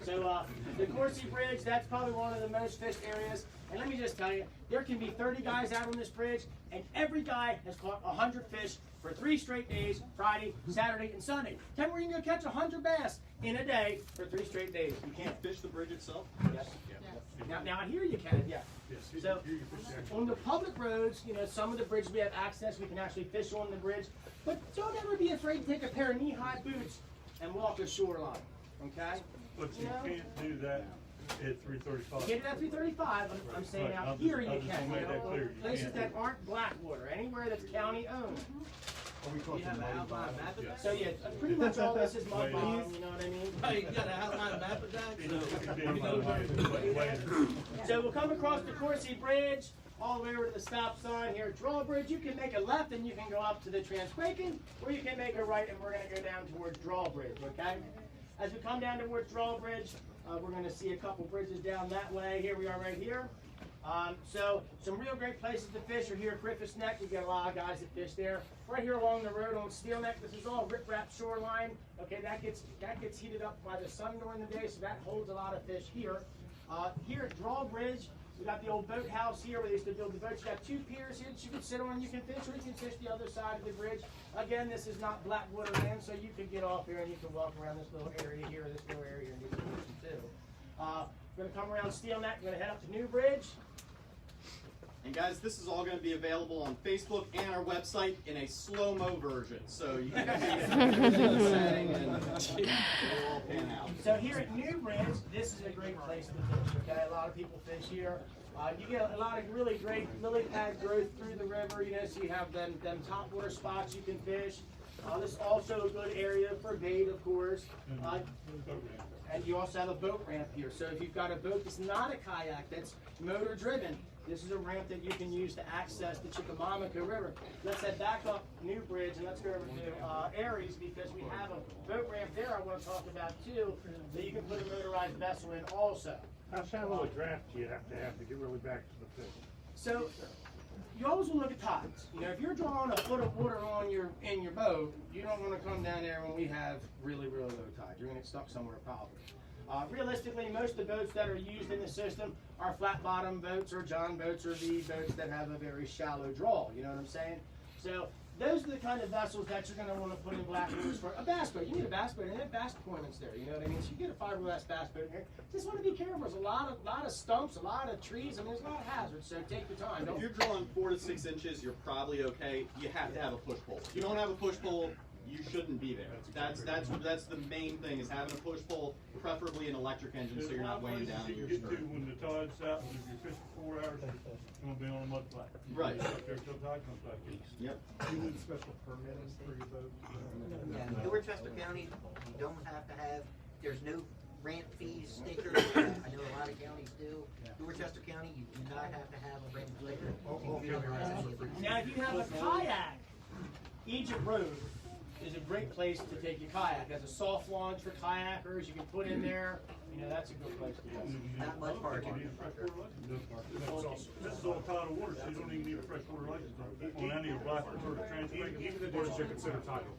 [SPEAKER 3] So DeCourcy Bridge, that's probably one of the most fished areas. And let me just tell you, there can be 30 guys out on this bridge, and every guy has caught 100 fish for 3 straight days, Friday, Saturday, and Sunday. Tell me where you can go catch 100 bass in a day for 3 straight days. You
[SPEAKER 2] Can you
[SPEAKER 3] can't.
[SPEAKER 2] fish the bridge itself?
[SPEAKER 3] Yes. Now here you can, yeah.
[SPEAKER 5] Yes,
[SPEAKER 3] So
[SPEAKER 5] you can fish there.
[SPEAKER 3] on the public roads, you know, some of the bridges we have access, we can actually fish on the bridge. But don't ever be afraid to take a pair of knee-high boots and walk a shoreline, okay?
[SPEAKER 1] But you
[SPEAKER 3] know?
[SPEAKER 1] can't do that at 335.
[SPEAKER 3] Get it at 335, I'm saying
[SPEAKER 1] Right,
[SPEAKER 3] out
[SPEAKER 1] I'll
[SPEAKER 3] here
[SPEAKER 1] just-
[SPEAKER 3] you
[SPEAKER 1] I'll just
[SPEAKER 3] can.
[SPEAKER 1] make
[SPEAKER 3] You
[SPEAKER 1] that
[SPEAKER 3] know,
[SPEAKER 1] clear, you
[SPEAKER 3] places
[SPEAKER 1] can't
[SPEAKER 3] that
[SPEAKER 1] do it.
[SPEAKER 3] aren't Blackwater, anywhere that's county owned.
[SPEAKER 5] Are we talking
[SPEAKER 9] You have an
[SPEAKER 5] money
[SPEAKER 9] outline
[SPEAKER 5] bottom?
[SPEAKER 9] map of that?
[SPEAKER 3] So yeah, pretty much all this is mud
[SPEAKER 1] Wait.
[SPEAKER 3] bottom, you know what I mean?
[SPEAKER 9] Oh, you got an outline map of that?
[SPEAKER 3] So we'll come across the Coursey Bridge, all the way over to the stop sign here at Drawbridge. You can make a left and you can go up to the Transquaking, or you can make a right and we're going to go down towards Drawbridge, okay? As we come down towards Drawbridge, we're going to see a couple bridges down that way. Here we are right here. So some real great places to fish are here at Griffith's Neck. We've got a lot of guys that fish there. Right here along the road on Steel Neck, this is all riprap shoreline. Okay, that gets heated up by the sun during the day, so that holds a lot of fish here. Here at Drawbridge, We got the old boathouse here where they used to build the boats. You got 2 piers here that you can sit on. You can fish, or you can fish the other side of the bridge. Again, this is not Blackwater land, so you can get off here and you can walk around this little area here, or this little area, and you can fish too. We're gonna come around Steel Neck. We're gonna head up to New Bridge.
[SPEAKER 2] And guys, this is all going to be available on Facebook and our website in a slow-mo version, so you can see everything that's saying and it'll all pan out.
[SPEAKER 3] So here at New Bridge, this is a great place to fish, okay? A lot of people fish here. You get a lot of really great lily pad growth through the river, you know, so you have them top water spots you can fish. This is also a good area for bait, of course. And you also have a boat ramp here. So if you've got a boat that's not a kayak, that's motor driven, this is a ramp that you can use to access the Chickamauga River. Let's head back up New Bridge and let's go over to Aries, because we have a boat ramp there I want to talk about too, that you can put a motorized vessel in also.
[SPEAKER 5] How shallow a draft do you have to get really back to the fish?
[SPEAKER 3] So you always want to look at tides. You know, if you're drawing a foot of water on in your boat, you don't want to come down there when we have really, really low tide. You're going to get stuck somewhere probably. Realistically, most of the boats that are used in the system are flat bottom boats or john boats or the boats that have a very shallow draw. You know what I'm saying? So those are the kind of vessels that you're going to want to put in Blackwaters for a bass boat. You need a bass boat, and they have bass deployments there. You know what I mean? So you get a fiberglass bass boat in here. Just want to be careful. There's a lot of stumps, a lot of trees. I mean, there's a lot of hazards. So take your time.
[SPEAKER 2] If you're drawing 4 to 6 inches, you're probably okay. You have to have a push pole. If you don't have a push pole, you shouldn't be there. That's the main thing, is having a push pole, preferably an electric engine, so you're not weighing down your
[SPEAKER 1] get to
[SPEAKER 2] skirt.
[SPEAKER 1] when the tide's out, and if you're fishing for 4 hours, you're gonna be on a mud flat.
[SPEAKER 2] Right.
[SPEAKER 1] Up there till tide comes back in.
[SPEAKER 2] Yep.
[SPEAKER 5] Do you need special permitting for your boat?
[SPEAKER 7] Yeah, Dorchester County, you don't have to have, there's no ramp fees sticker. I know a lot of counties do. Dorchester County, you do not have to have a ramp sticker.
[SPEAKER 3] Now, if you have a kayak, Egypt Road is a great place to take your kayak. As a soft launch for kayakers, you can put in there. You know, that's a good place to go.
[SPEAKER 7] Not much parking.
[SPEAKER 1] You need a freshwater license. This is all tidal water, so you don't even need a freshwater license on any of Blackwater or Transway.
[SPEAKER 5] Even the ditches are considered tidal.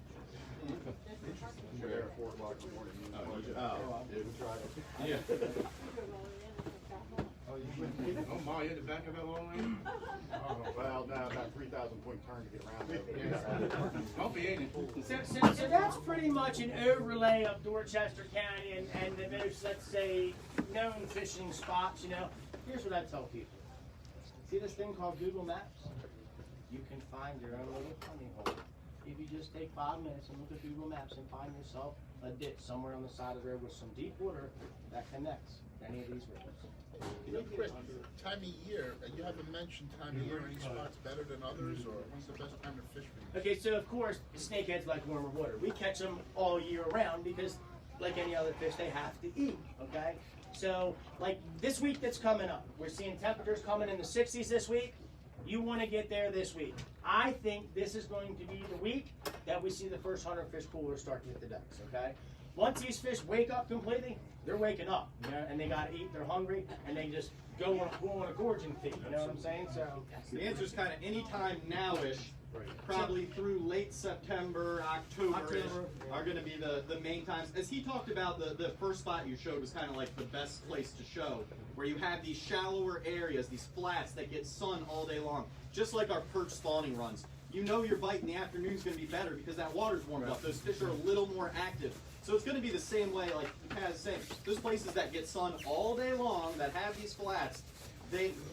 [SPEAKER 2] Yeah.
[SPEAKER 5] Oh my, in the back of that long lane? Oh, well, no, about 3,000 point turn to get around there. Don't be in it.
[SPEAKER 3] So that's pretty much an overlay of Dorchester County and the most, let's say, known fishing spots. You know, here's what I tell people. See this thing called Google Maps? You can find your own little honey hole. If you just take 5 minutes and look at Google Maps and find yourself a ditch somewhere on the side of the road with some deep water that connects any of these rivers.
[SPEAKER 12] Chris, time of year, you haven't mentioned time of year, any spots better than others, or when's the best time to fish for you?
[SPEAKER 3] Okay, so of course, snakeheads like warmer water. We catch them all year round because, like any other fish, they have to eat, okay? So, like this week that's coming up, we're seeing temperatures coming in the 60s this week. You want to get there this week. I think this is going to be the week that we see the first 100 fish coolers start to hit the decks, okay? Once these fish wake up completely, they're waking up, you know, and they got to eat, they're hungry, and they just go on a gorging feed, you know what I'm saying? So
[SPEAKER 2] the answer is kind of anytime now-ish, probably through late September, October are going to be the main times. As he talked about, the first spot you showed was kind of like the best place to show, where you have these shallower areas, these flats that get sun all day long, just like our perch spawning runs. You know your bite in the afternoon is going to be better because that water's warmed up. Those fish are a little more active. So it's going to be the same way, like Kaz is saying. Those places that get sun all day long, that have these flats,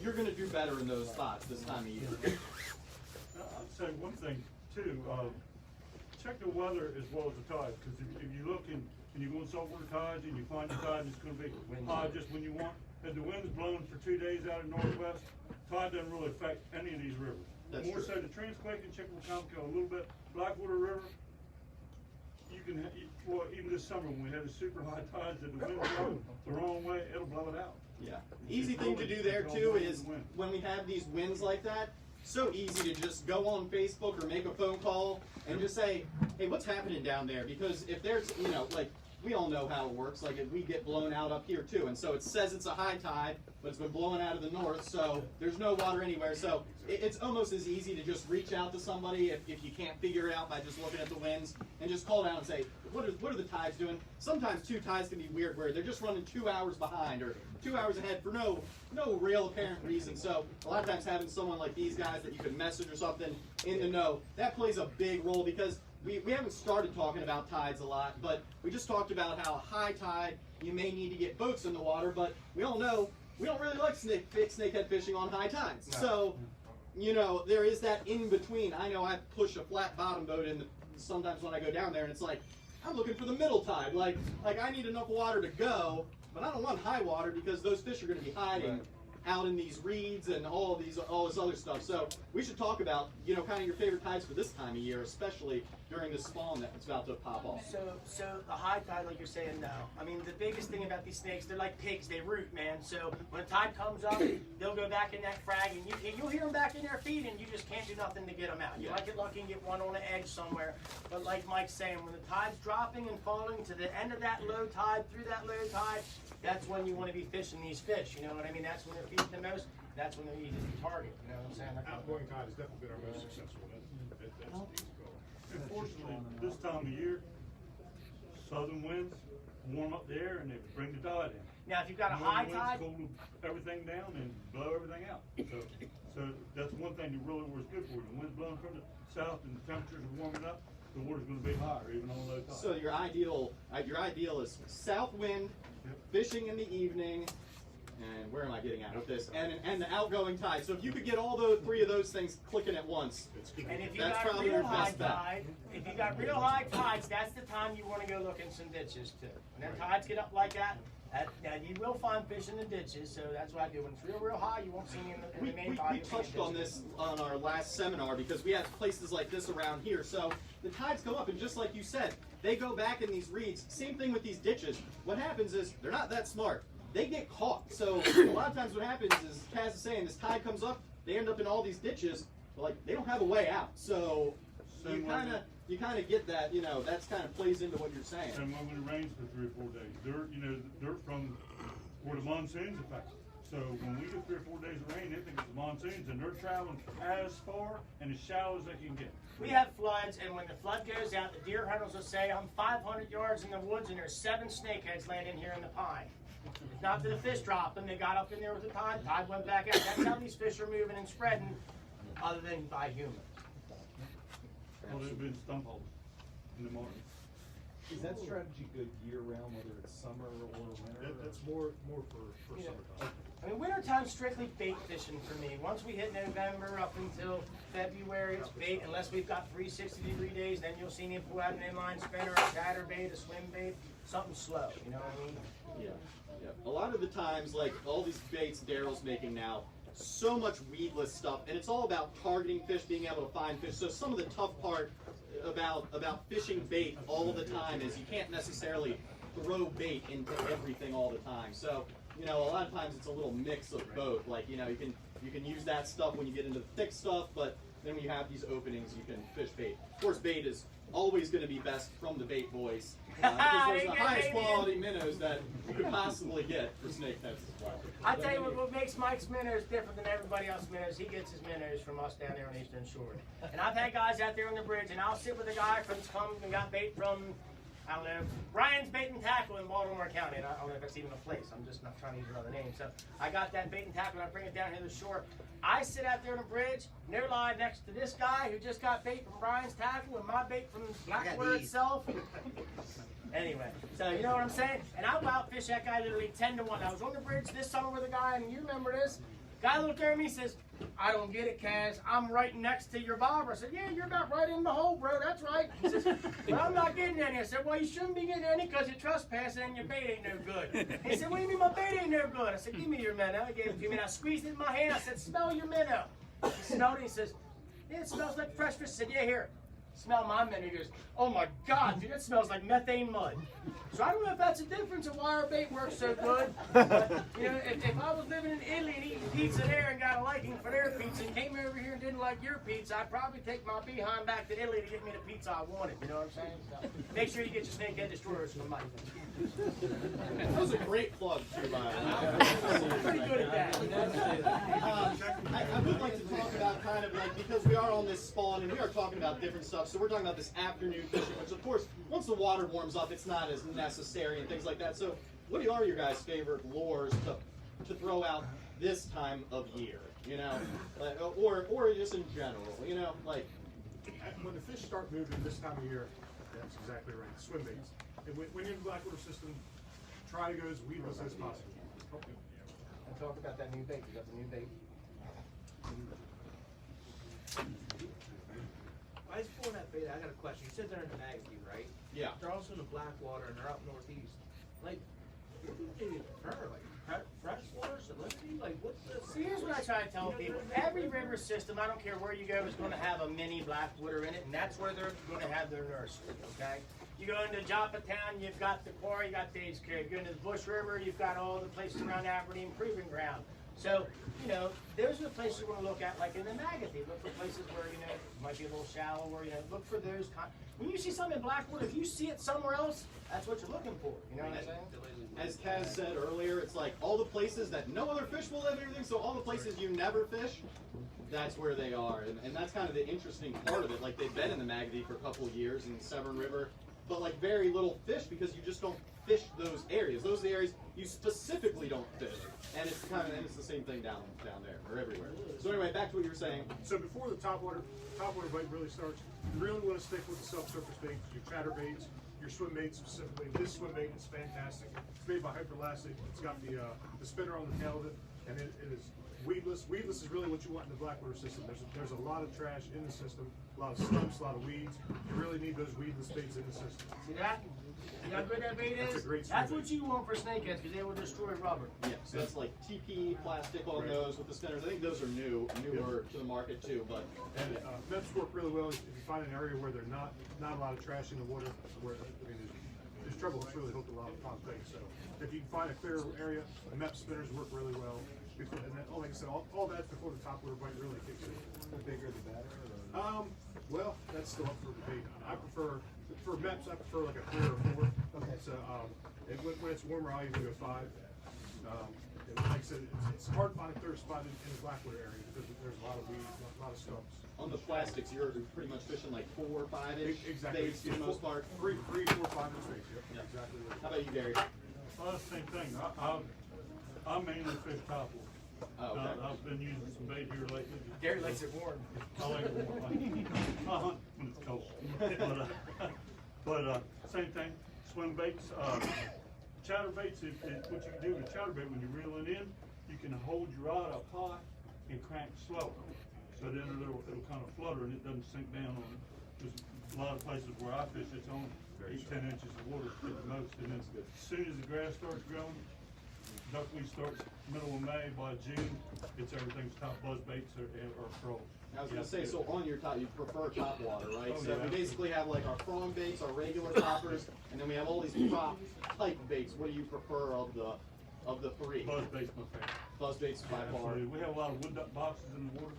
[SPEAKER 2] you're going to do better in those spots this time of year.
[SPEAKER 1] I'd say one thing too, check the weather as well as the tides, because if you look and you go in saltwater tides and you find the tide and it's going to be high just when you want, and the wind's blowing for 2 days out of northwest, tide doesn't really affect any of these rivers.
[SPEAKER 2] That's
[SPEAKER 1] More
[SPEAKER 2] true.
[SPEAKER 1] so the Transquake and Chickamauga, a little bit, Blackwater River, you can, well, even this summer when we had the super high tides and the wind's blowing the wrong way, it'll blow it out.
[SPEAKER 2] Yeah. Easy thing to do there too is when we have these winds like that, so easy to just go on Facebook or make a phone call and just say, hey, what's happening down there? Because if there's, you know, like we all know how it works. Like we get blown out up here too, and so it says it's a high tide, but it's been blowing out of the north, so there's no water anywhere. So it's almost as easy to just reach out to somebody if you can't figure it out by just looking at the winds, and just call down and say, what are the tides doing? Sometimes two tides can be weird, where they're just running 2 hours behind or 2 hours ahead for no real apparent reason. So a lot of times having someone like these guys that you can message or something in the know, that plays a big role, because we haven't started talking about tides a lot, but we just talked about how high tide, you may need to get boats in the water, but we all know we don't really like snakehead fishing on high tides. No. So, you know, there is that in between. I know I push a flat bottom boat in sometimes when I go down there, and it's like, I'm looking for the middle tide. Like I need enough water to go, but I don't want high water because those fish are going to be hiding out in these reeds and all this other stuff. So we should talk about, you know, kind of your favorite tides for this time of year, especially during this spawn that's about to pop off.
[SPEAKER 3] So the high tide, like you're saying, no. I mean, the biggest thing about these snakes, they're like pigs, they root, man. So when a tide comes up, they'll go back in that frag, and you'll hear them back in there feeding. You just can't do nothing to get them out. You might get lucky and get one on the edge somewhere. But like Mike's saying, when the tide's dropping and falling to the end of that low tide, through that low tide, that's when you want to be fishing these fish. You know what I mean? That's when they're feeding the most. That's when they're easy to target. You know what I'm saying?
[SPEAKER 5] Outgoing tide has definitely been our most successful. That's the easy goal.
[SPEAKER 1] Unfortunately, this time of year, southern winds warm up the air and they bring the tide in.
[SPEAKER 3] Now, if you've got a high tide,
[SPEAKER 1] cool everything down and blow everything out. So that's one thing that really was good for you. The wind's blowing from the south and the temperatures are warming up. The water's going to be higher, even on low tide.
[SPEAKER 2] So your ideal is south wind, fishing in the evening, and where am I getting at with this? And the outgoing tide. So if you could get all those 3 of those things clicking at once,
[SPEAKER 3] and if you
[SPEAKER 2] that's
[SPEAKER 3] got
[SPEAKER 2] probably
[SPEAKER 3] real
[SPEAKER 2] your
[SPEAKER 3] high
[SPEAKER 2] best bet.
[SPEAKER 3] tide, if you got real high tides, that's the time you want to go look in some ditches too. When them tides get up like that, now you will find fish in the ditches. So that's what I do. When it's real high, you won't see any in the main body.
[SPEAKER 2] We touched on this on our last seminar because we have places like this around here. So the tides go up, and just like you said, they go back in these reeds. Same thing with these ditches. What happens is they're not that smart. They get caught. So a lot of times what happens is, Kaz is saying, this tide comes up, they end up in all these ditches, but like they don't have a way out. So you kind of get that, you know, that's kind of plays into what you're saying.
[SPEAKER 1] And when it rains for 3 or 4 days, dirt from where the monsoons affect. So when we get 3 or 4 days of rain, they think it's the monsoons, and they're traveling as far and as shallow as they can get.
[SPEAKER 3] We have floods, and when the flood goes out, the deer hunters will say, I'm 500 yards in the woods, and there's 7 snakeheads landing here in the pine. It's not that the fish dropped them, they got up in there with the tide went back out. That's how these fish are moving and spreading, other than by humans.
[SPEAKER 1] Well, they've been stump holes in the morning.
[SPEAKER 11] Is that strategy good year-round, whether it's summer or winter?
[SPEAKER 5] That's more for summertime.
[SPEAKER 3] I mean, wintertime's strictly bait fishing for me. Once we hit November up until February, it's bait. Unless we've got 360-degree days, then you'll see me pull out an inline spinner, a chatterbait, a swim bait, something slow. You know what I mean?
[SPEAKER 2] Yeah. A lot of the times, like all these baits Daryl's making now, so much weedless stuff, and it's all about targeting fish, being able to find fish. So some of the tough part about fishing bait all the time is you can't necessarily throw bait into everything all the time. So, you know, a lot of times it's a little mix of both. Like, you know, you can use that stuff when you get into the thick stuff, but then when you have these openings, you can fish bait. Of course, bait is always going to be best from the bait boys. Because those are the highest quality minnows that you could possibly get for snakeheads as well.
[SPEAKER 3] I tell you what makes Mike's minnows different than everybody else's minnows. He gets his minnows from us down there on Eastern Shore. And I've had guys out there on the bridge, and I'll sit with a guy that's come and got bait from, I don't know, Brian's Bait and Tackle in Baltimore County. And I don't know if that's even a place. I'm just not trying to use another name. So I got that bait and tackle, and I bring it down here to the shore. I sit out there on the bridge, no lie, next to this guy who just got bait from Brian's Tackle and my bait from Blackwater itself. Anyway, so you know what I'm saying? And I'll outfish that guy literally 10 to 1. I was on the bridge this summer with a guy, and you remember this. Guy looked at me and says, I don't get it, Kaz. I'm right next to your bobber. I said, yeah, you're about right in the hole, bro. That's right. He says, but I'm not getting any. I said, well, you shouldn't be getting any because you're trespassing and your bait ain't no good. He said, what do you mean my bait ain't no good? I said, give me your minnow. He gave it to me, and I squeezed it in my hand. I said, smell your minnow. He smelled it. He says, yeah, it smells like fresh fish. I said, yeah, here. smell my menu. He goes, oh my God, dude, that smells like methane mud. So I don't know if that's the difference of why our bait works so good. But, you know, if I was living in Italy and eating pizza there and got a liking for their pizza and came over here and didn't like your pizza, I'd probably take my behind back to Italy to get me the pizza I wanted. You know what I'm saying? So make sure you get your Snakehead destroyers from Mike.
[SPEAKER 2] That was a great plug, too, by the way.
[SPEAKER 3] I'm pretty good at that.
[SPEAKER 2] I would like to talk about kind of like, because we are on this spawn and we are talking about different stuff, so we're talking about this afternoon fishing, which of course, once the water warms up, it's not as necessary and things like that. So what are your guys' favorite lures to throw out this time of year, you know? Like, or just in general, you know? Like,
[SPEAKER 5] When the fish start moving this time of year, that's exactly right, swim baits. And when you're in the Blackwater system, try to go as weedless as possible.
[SPEAKER 3] And talk about that new bait. You got the new bait.
[SPEAKER 9] Why is pulling that bait? I got a question. You said they're in the magazine, right?
[SPEAKER 2] Yeah.
[SPEAKER 9] They're also in the Blackwater and they're up northeast. Like, what do they prefer? Like freshwater, salinity? Like, what's the?
[SPEAKER 3] See, here's what I try to tell people. Every river system, I don't care where you go, is going to have a mini Blackwater in it, and that's where they're going to have their nursery, okay? You go into Joppa Town, you've got the quarry, you got Dave's Cave. You go into the Bush River, you've got all the places around Aberdeen Proving Ground. So, you know, those are the places you want to look at, like in the magazine. Look for places where, you know, it might be a little shallow, or, you know, look for those when you see something in Blackwater, if you see it somewhere else, that's what you're looking for. You know what I'm saying?
[SPEAKER 2] as Kaz said earlier, it's like all the places that no other fish will live and everything, so all the places you never fish, that's where they are. And that's kind of the interesting part of it. Like, they've been in the Magadi for a couple of years in Severn River, but like very little fish because you just don't fish those areas. Those are the areas you specifically don't fish. And it's kind of, and it's the same thing down there or everywhere. So anyway, back to what you were saying.
[SPEAKER 5] So before the topwater bite really starts, you really want to stick with the subsurface baits, your chatter baits, your swim baits specifically. This swim bait is fantastic. It's made by Hyperlastic. It's got the spinner on the tail of it, and it is weedless. Weedless is really what you want in the Blackwater system. There's a lot of trash in the system, a lot of stumps, a lot of weeds. You really need those weedless baits in the system.
[SPEAKER 3] See that? See how good that bait is?
[SPEAKER 5] That's a great
[SPEAKER 3] That's
[SPEAKER 5] swim
[SPEAKER 3] what you want for snakeheads, because they will destroy rubber.
[SPEAKER 2] Yeah, so that's like TP plastic on those with the spinners. I think those are newer to the market too. But
[SPEAKER 5] and MEPs work really well if you find an area where there's not a lot of trash in the water, where there's trouble. It's really hooked a lot of pond bait. So if you can find a clear area, the MEP spinners work really well. Before, and then, like I said, all that's before the topwater bite really kicks in.
[SPEAKER 11] The bigger the better?
[SPEAKER 5] Well, that's still up for debate. I prefer, for MEPs, I prefer like a 3 or 4.
[SPEAKER 11] Okay.
[SPEAKER 5] So, when it's warmer, I'll usually go 5. And like I said, it's hard to find a clear spot in the Blackwater area because there's a lot of weeds, a lot of stumps.
[SPEAKER 2] on the plastics, you're pretty much fishing like 4 or 5-ish
[SPEAKER 5] Exactly.
[SPEAKER 2] baits for the most part.
[SPEAKER 5] 3, 4, 5 inch baits.
[SPEAKER 2] Yeah.
[SPEAKER 5] Exactly.
[SPEAKER 2] How about you, Gary?
[SPEAKER 1] Well, same thing. I mainly fish topwater.
[SPEAKER 2] Oh, okay.
[SPEAKER 1] I've been using some bait here lately.
[SPEAKER 3] Gary likes it warm.
[SPEAKER 1] I like it warm. I hunt when it's cold. But same thing, swim baits, chatter baits, what you can do with chatter bait when you're reeling in, you can hold your rod up high and crank slow. So then it'll kind of flutter and it doesn't sink down on it. There's a lot of places where I fish, it's on 8-10 inches of water at the most. And then as soon as the grass starts growing, duckweed starts middle of May, by June, everything's top buzz baits or trolls.
[SPEAKER 2] I was gonna say, so on your top, you prefer top water, right?
[SPEAKER 1] Oh,
[SPEAKER 2] So
[SPEAKER 1] yeah.
[SPEAKER 2] we basically have like our frog baits, our regular toppers, and then we have all these prop type baits. What do you prefer of the 3?
[SPEAKER 1] Buzz bait's my favorite.
[SPEAKER 2] Buzz baits by far.
[SPEAKER 1] Absolutely. We have a lot of wood duck boxes in the water,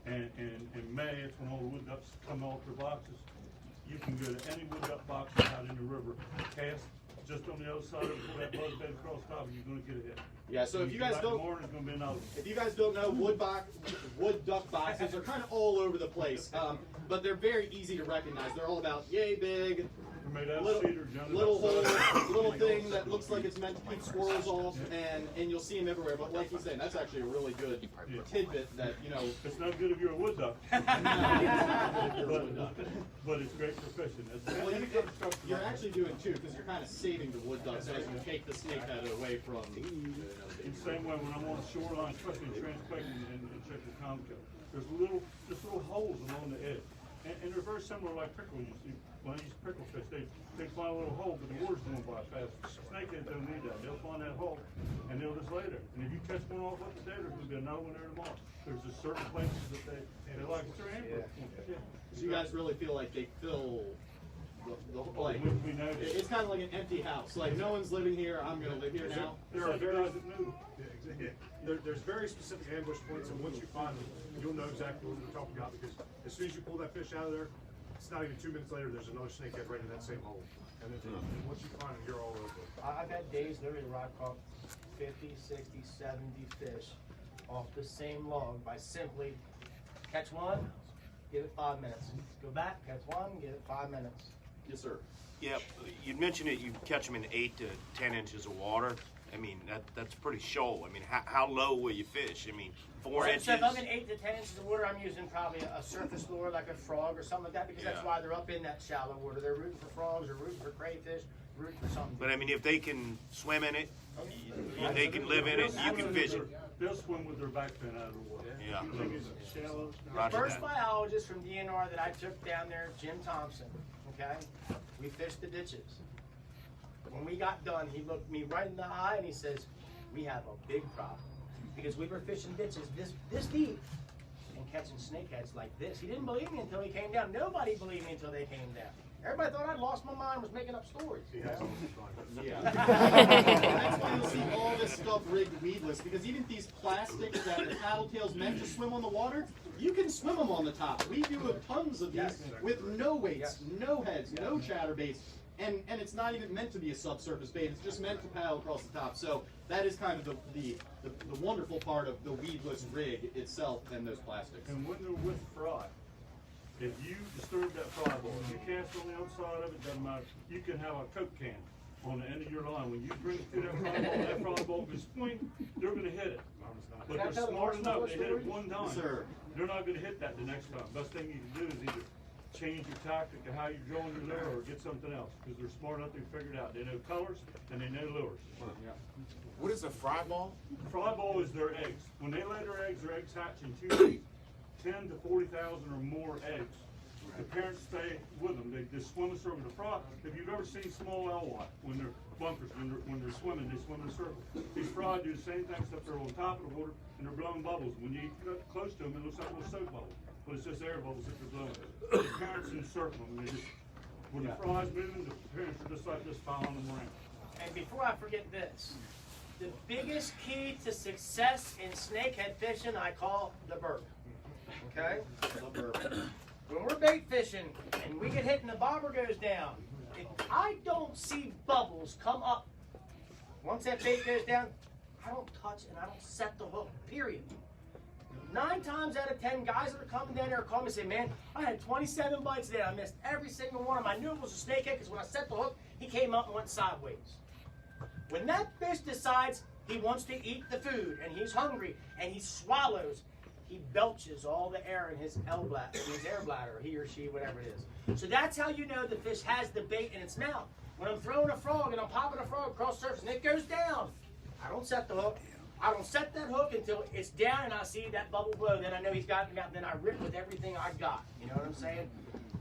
[SPEAKER 1] and in May, it's when all the wood ducks come off their boxes. You can go to any wood duck box out in the river, cast just on the other side of it, pull that buzz bait across top, and you're gonna get a hit.
[SPEAKER 2] Yeah, so if you guys don't,
[SPEAKER 1] It's gonna be another.
[SPEAKER 2] if you guys don't know, wood duck boxes are kind of all over the place, but they're very easy to recognize. They're all about yay big,
[SPEAKER 1] They're made out of
[SPEAKER 2] little,
[SPEAKER 1] cedar, Johnny.
[SPEAKER 2] little hole, little thing that looks like it's meant to keep squirrels off, and you'll see them everywhere. But like he's saying, that's actually a really good tidbit that, you know.
[SPEAKER 1] It's not good if you're a wood duck. But it's great for fishing.
[SPEAKER 2] Well, you're actually doing too, because you're kind of saving the wood ducks as you take the snakehead away from.
[SPEAKER 1] In the same way, when I'm on the shoreline, especially in Transquake and check the Comco, there's just little holes along the edge. And they're very similar like prickle. You see, when I use prickle fish, they find a little hole, but the water's going by fast. Snakeheads don't need that. They'll find that hole, and and they'll just lay there. And if you catch one off up today, there's gonna be another one there tomorrow. There's just certain places that they like, it's their ambush.
[SPEAKER 2] So you guys really feel like they fill the like,
[SPEAKER 1] We know that.
[SPEAKER 2] it's kind of like an empty house. Like, no one's living here, I'm gonna live here now.
[SPEAKER 5] There are very, there's very specific ambush points, and once you find them, you'll know exactly what we're talking about, because as soon as you pull that fish out of there, it's not even 2 minutes later, there's another snakehead right in that same hole. And then once you find them, you're all over it.
[SPEAKER 3] I've had days literally where I've caught 50, 60, 70 fish off the same log by simply catch one, give it 5 minutes. Go back, catch one, give it 5 minutes.
[SPEAKER 2] Yes, sir.
[SPEAKER 13] Yeah, you mentioned it, you catch them in 8 to 10 inches of water. I mean, that's pretty shoal. I mean, how low will you fish? I mean, 4 inches?
[SPEAKER 3] So if I'm in 8 to 10 inches of water, I'm using probably a surface lure like a frog or something like that, because that's why they're up in that shallow water. They're rooting for frogs or rooting for crayfish, rooting for something.
[SPEAKER 13] But I mean, if they can swim in it, they can live in it, you can fish it.
[SPEAKER 1] They'll swim with their back fin out of the water.
[SPEAKER 13] Yeah.
[SPEAKER 1] The thing is, it's shallow.
[SPEAKER 3] The first biologist from DNR that I took down there, Jim Thompson, okay, we fished the ditches. When we got done, he looked me right in the eye and he says, we have a big problem. Because we were fishing ditches this deep and catching snakeheads like this. He didn't believe me until he came down. Nobody believed me until they came down. Everybody thought I'd lost my mind, was making up stories.
[SPEAKER 2] Yeah. That's why you'll see all this stuff rigged weedless, because even these plastics that the paddletail's meant to swim on the water, you can swim them on the top. We do tons of these with no weights, no heads, no chatterbaits, and it's not even meant to be a subsurface bait. It's just meant to paddle across the top. So that is kind of the wonderful part of the weedless rig itself and those plastics.
[SPEAKER 1] And when they're with fry, if you disturb that fry ball, if you cast on the outside of it, doesn't matter. You can have a Coke can on the end of your line. When you bring it to that fry ball goes swing, they're going to hit it. But they're smart enough. They hit it one time.
[SPEAKER 2] Sir.
[SPEAKER 1] They're not going to hit that the next time. Best thing you can do is either change your tactic of how you're drawing your lure or get something else, because they're smart enough to figure it out. They know colors and they know lures.
[SPEAKER 12] What is a fry ball?
[SPEAKER 1] Fry ball is their eggs. When they lay their eggs hatch in 2 weeks. 10 to 40,000 or more eggs. The parents stay with them. They swim a circle. The fry, if you've ever seen small alewife, when they're bunkers, when they're swimming, they swim in a circle. These fry do the same thing, except they're on top of the water and they're blowing bubbles. When you get close to them, it looks like little soap bubbles, but it's just air bubbles that they're blowing. The parents encircle them. They just, when the fry's moving, the parents are just like this, following them around.
[SPEAKER 3] And before I forget this, the biggest key to success in snakehead fishing, I call the burp. Okay? When we're bait fishing and we get hit and the bobber goes down, if I don't see bubbles come up, once that bait goes down, I don't touch and I don't set the hook, period. 9 times out of 10 guys that are coming down there call me and say, man, I had 27 bites today. I missed every single one of them. I knew it was a snakehead because when I set the hook, he came up and went sideways. When that fish decides he wants to eat the food and he's hungry and he swallows, he belches all the air in his air bladder, he or she, whatever it is. So that's how you know the fish has the bait in its mouth. When I'm throwing a frog and I'm popping a frog across the surface and it goes down, I don't set the hook. I don't set that hook until it's down and I see that bubble blow. Then I know he's got it out. Then I rip with everything I got. You know what I'm saying?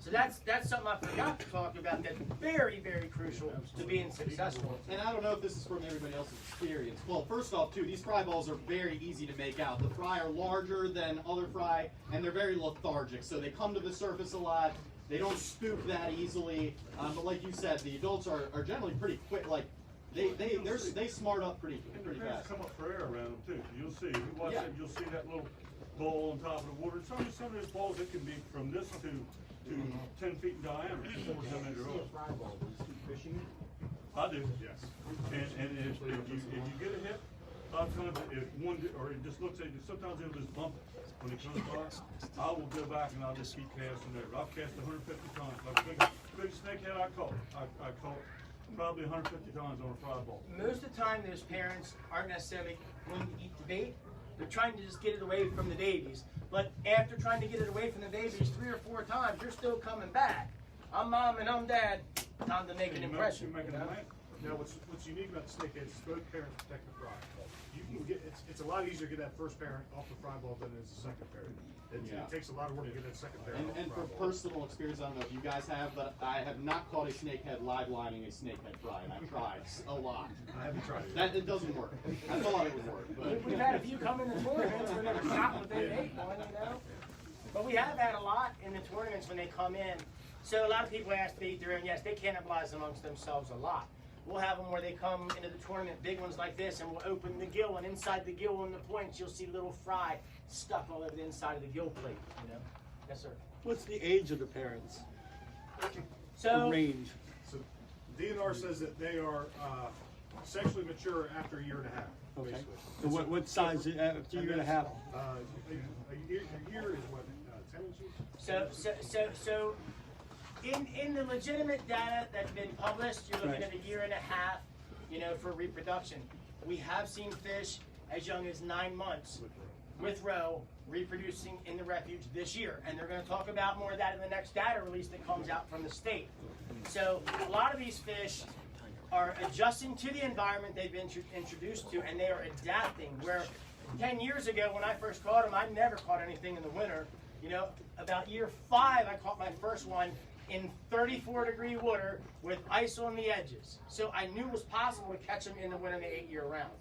[SPEAKER 3] So that's something I forgot to talk about that's very, very crucial to being successful.
[SPEAKER 2] And I don't know if this is from everybody else's experience. Well, first off, too, these fry balls are very easy to make out. The fry are larger than other fry, and they're very lethargic. So they come to the surface a lot. They don't spook that easily. But like you said, the adults are generally pretty quick. Like they smart up pretty fast.
[SPEAKER 1] Come up for air around them too. You'll see. If you watch it, you'll see that little ball on top of the water. Some of those balls, it can be from this to 10 feet in diameter. I do. Yes. And if you get a hit, a lot of times if one or it just looks at you, sometimes it'll just bump it when it comes by. I will go back and I'll just keep casting there. I've cast 150 times. Like big snakehead I caught probably 150 times on a fry ball.
[SPEAKER 3] Most of the time, those parents aren't necessarily going to eat the bait. They're trying to just get it away from the babies. But after trying to get it away from the babies 3 or 4 times, you're still coming back. I'm mom and I'm dad. Time to make an impression.
[SPEAKER 5] Now, what's unique about the snakehead is both parents protect the fry. You can get, it's a lot easier to get that first parent off the fry ball than it is the second parent. It takes a lot of work to get that second parent off the
[SPEAKER 2] And
[SPEAKER 5] fry
[SPEAKER 2] for
[SPEAKER 5] ball.
[SPEAKER 2] personal experience, I don't know if you guys have, but I have not caught a snakehead live lining a snakehead fry, and I've tried a lot.
[SPEAKER 5] I haven't tried it.
[SPEAKER 2] It doesn't work. I thought it would work, but
[SPEAKER 3] We've had a few come in the tournaments where they were shot with they ate one, you know. But we have had a lot in the tournaments when they come in. So a lot of people ask to eat their own. Yes, they cannibalize amongst themselves a lot. We'll have them where they come into the tournament, big ones like this, and we'll open the gill, and inside the gill and the points, you'll see little fry stuck all over the inside of the gill plate, you know? Yes, sir.
[SPEAKER 10] What's the age of the parents?
[SPEAKER 3] So,
[SPEAKER 10] The range?
[SPEAKER 5] So DNR says that they are sexually mature after a year and a half,
[SPEAKER 10] Okay.
[SPEAKER 5] basically.
[SPEAKER 10] So what size after a year and a half?
[SPEAKER 5] A year is what, 10 inches?
[SPEAKER 3] So, in the legitimate data that's been published, you're looking
[SPEAKER 10] Right.
[SPEAKER 3] at a year and a half, you know, for reproduction. We have seen fish as young as 9 months with roe reproducing in the refuge this year, and they're going to talk about more of that in the next data release that comes out from the state. So a lot of these fish are adjusting to the environment they've been introduced to, and they are adapting. Where 10 years ago when I first caught them, I never caught anything in the winter. You know, about year 5, I caught my first one in 34-degree water with ice on the edges. So I knew it was possible to catch them in the winter and they ate year-round.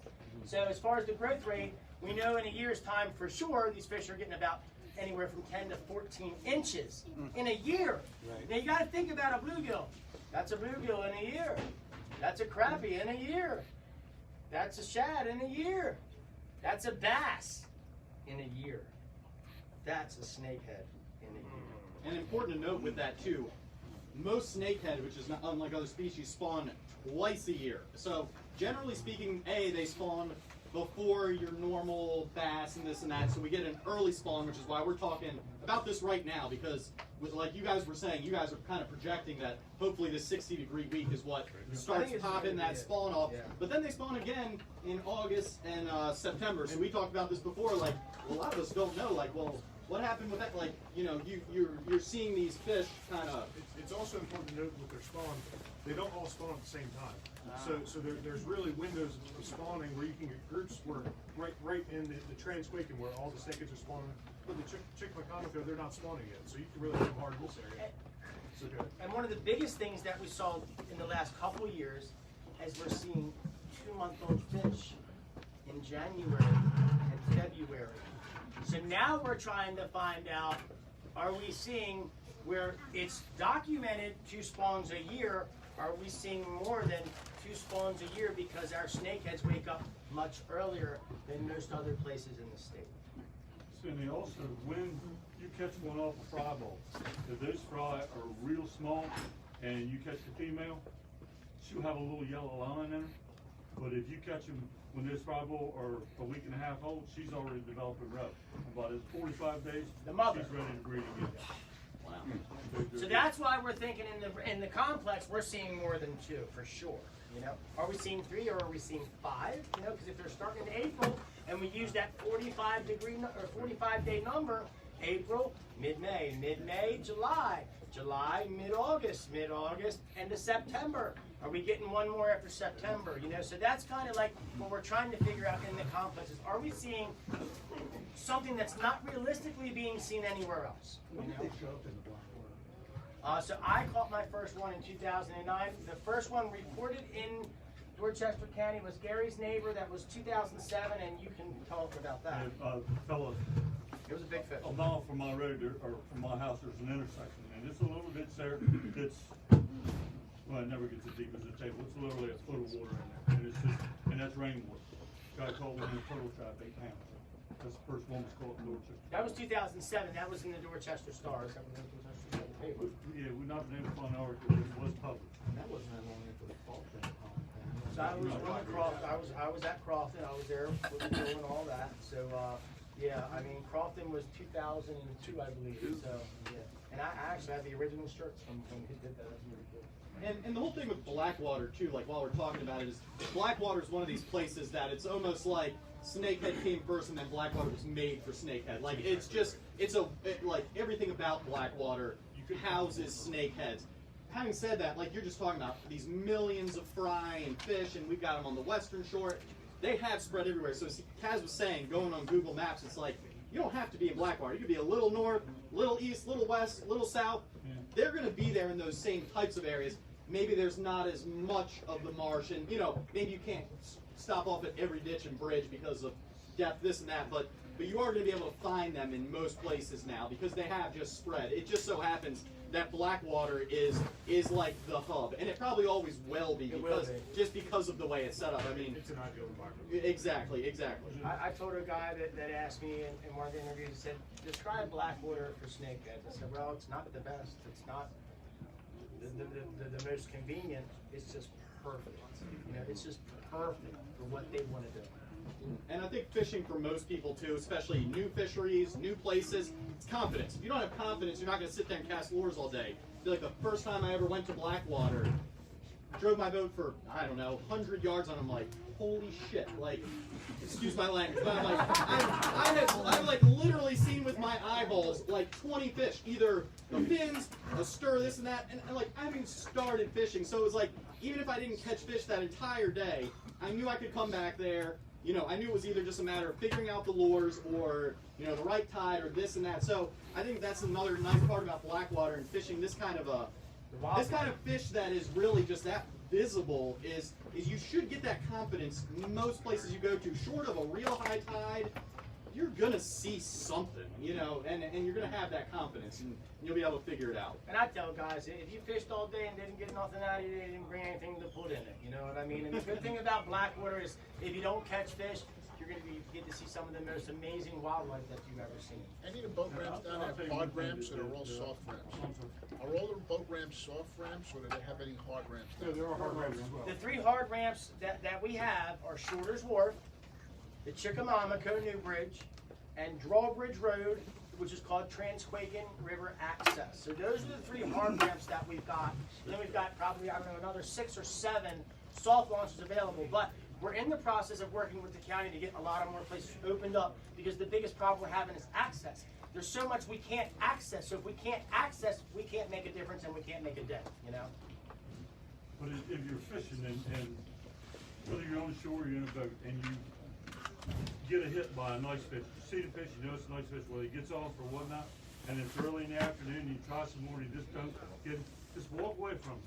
[SPEAKER 3] So as far as the growth rate, we know in a year's time for sure these fish are getting about anywhere from 10 to 14 inches in a year.
[SPEAKER 10] Right.
[SPEAKER 3] Now you got to think about a bluegill. That's a bluegill in a year. That's a crappie in a year. That's a shad in a year. That's a bass in a year. That's a snakehead in a year.
[SPEAKER 2] And important to note with that too, most snakehead, which is not unlike other species, spawn twice a year. So generally speaking, they spawn before your normal bass and this and that. So we get an early spawn, which is why we're talking about this right now, because like you guys were saying, you guys are kind of projecting that hopefully this 60-degree week is what starts popping that spawn off.
[SPEAKER 3] Yeah.
[SPEAKER 2] But then they spawn again in August and September. So we talked about this before, like a lot of us don't know, like, well, what happened with that? Like, you know, you're seeing these fish kind of.
[SPEAKER 5] It's also important to note with their spawn, they don't all spawn at the same time. So there's really windows of spawning where you can get groups where right in the Transquaking where all the snakeheads are spawning. But the Chick McConaughey, they're not spawning yet, so you can really hit them hard in this area. So good.
[SPEAKER 3] And one of the biggest things that we saw in the last couple of years is we're seeing 2-month-old fish in January and February. So now we're trying to find out, are we seeing where it's documented 2 spawns a year, are we seeing more than 2 spawns a year because our snakeheads wake up much earlier than most other places in the state?
[SPEAKER 1] And they also, when you catch one off a fry ball, if those fry are real small and you catch the female, she'll have a little yellow line in her. But if you catch them when this fry ball are a week and a half old, she's already developing roe. About 45 days,
[SPEAKER 3] The mother.
[SPEAKER 1] she's ready to breed again.
[SPEAKER 3] Wow. So that's why we're thinking in the complex we're seeing more than 2 for sure. You know, are we seeing 3 or are we seeing 5? You know, because if they're starting in April and we use that 45-day number, April, mid-May, July, mid-August, end of September. Are we getting one more after September? You know, so that's kind of like what we're trying to figure out in the complexes. Are we seeing something that's not realistically being seen anywhere else?
[SPEAKER 11] When did they show up in the black water?
[SPEAKER 3] So I caught my first one in 2009. The first one reported in Dorchester County was Gary's neighbor. That was 2007, and you can talk about that.
[SPEAKER 1] Fella,
[SPEAKER 3] It was a big fish.
[SPEAKER 1] a mile from my road, or from my house, there's an intersection, and it's a little bit there. It's, well, it never gets as deep as the table. It's literally a foot of water in there, and it's just, and that's rainwater. Guy caught one in a turtle trap, 8 pounds. That's the first one was caught in Dorchester.
[SPEAKER 3] That was 2007. That was in the Dorchester Stars. That was in the Dorchester paper.
[SPEAKER 1] Yeah, we're not been able to find an article, but it was published.
[SPEAKER 11] That wasn't that long after the fall thing.
[SPEAKER 3] So I was on Crofton. I was at Crofton. I was there with the deal and all that. So yeah, I mean Crofton was 2002, I believe. So yeah, and I actually have the original shirts from when he did that. That's really cool.
[SPEAKER 2] And the whole thing with Blackwater too, like while we're talking about it, is Blackwater is one of these places that it's almost like Snakehead came first and then Blackwater was made for Snakehead. Like it's just, like everything about Blackwater houses snakeheads. having said that, like you're just talking about these millions of fry and fish, and we've got them on the western shore. They have spread everywhere. So as Kaz was saying, going on Google Maps, it's like you don't have to be in Blackwater. You could be a little north, little east, little west, little south. They're going to be there in those same types of areas. Maybe there's not as much of the marsh, and maybe you can't stop off at every ditch and bridge because of depth, this and that, but you are going to be able to find them in most places now because they have just spread. It just so happens that Blackwater is like the hub, and it probably always will be just because of the way it's set up. I mean,
[SPEAKER 5] It's an ideal environment.
[SPEAKER 2] exactly.
[SPEAKER 3] I told a guy that asked me in one of the interviews, he said, describe Blackwater for Snakehead. I said, well, it's not the best. It's not the most convenient. It's just perfect. It's just perfect for what they want to do.
[SPEAKER 2] And I think fishing for most people too, especially new fisheries, new places, it's confidence. If you don't have confidence, you're not going to sit there and cast lures all day. I feel like the first time I ever went to Blackwater, drove my boat for, I don't know, 100 yards, and I'm like, holy shit, like, excuse my language, but I'm like, I've like literally seen with my eyeballs like 20 fish, either the fins, a stir, this and that, and like I haven't even started fishing, so it was like, even if I didn't catch fish that entire day, I knew I could come back there. I knew it was either just a matter of figuring out the lures or, the right tide or this and that. So I think that's another nice part about Blackwater and fishing this kind of fish that is really just that visible is you should get that confidence. Most places you go to, short of a real high tide, you're gonna see something, and you're gonna have that confidence, and you'll be able to figure it out.
[SPEAKER 3] And I tell guys, if you fished all day and didn't get nothing out of it, they didn't bring anything to put in it. You know what I mean? And the good thing about Blackwater is if you don't catch fish, you're going to get to see some of the most amazing wildlife that you've ever seen.
[SPEAKER 12] Any of the boat ramps down there have hard ramps or are all soft ramps? Are all the boat ramps soft ramps or do they have any hard ramps?
[SPEAKER 5] No, there are hard ramps as well.
[SPEAKER 3] The 3 hard ramps that we have are Shorter's Wharf, the Chickamauga New Bridge, and Drawbridge Road, which is called Transquakin River Access. So those are the 3 hard ramps that we've got. And then we've got probably, another 6 or 7 soft launches available. But we're in the process of working with the county to get a lot of more places opened up because the biggest problem we're having is access. There's so much we can't access. So if we can't access, we can't make a difference and we can't make a dent,
[SPEAKER 1] But if you're fishing and whether you're on the shore or you're in a boat and you get a hit by a nice fish, you see the fish, you know it's a nice fish, whether he gets off or whatnot, and it's early in the afternoon, you try some more, you just don't get him, just walk away from him.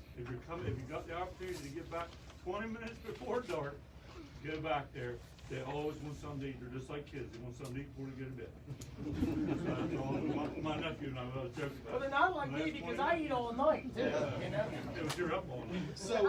[SPEAKER 1] If you got the opportunity to get back 20 minutes before dark, get back there. They always want something to eat. They're just like kids. They want something to eat before they get to bed. My nephew and I were joking about.
[SPEAKER 3] Well, they're not like me because I eat all night too.
[SPEAKER 1] It was your up all night.
[SPEAKER 2] So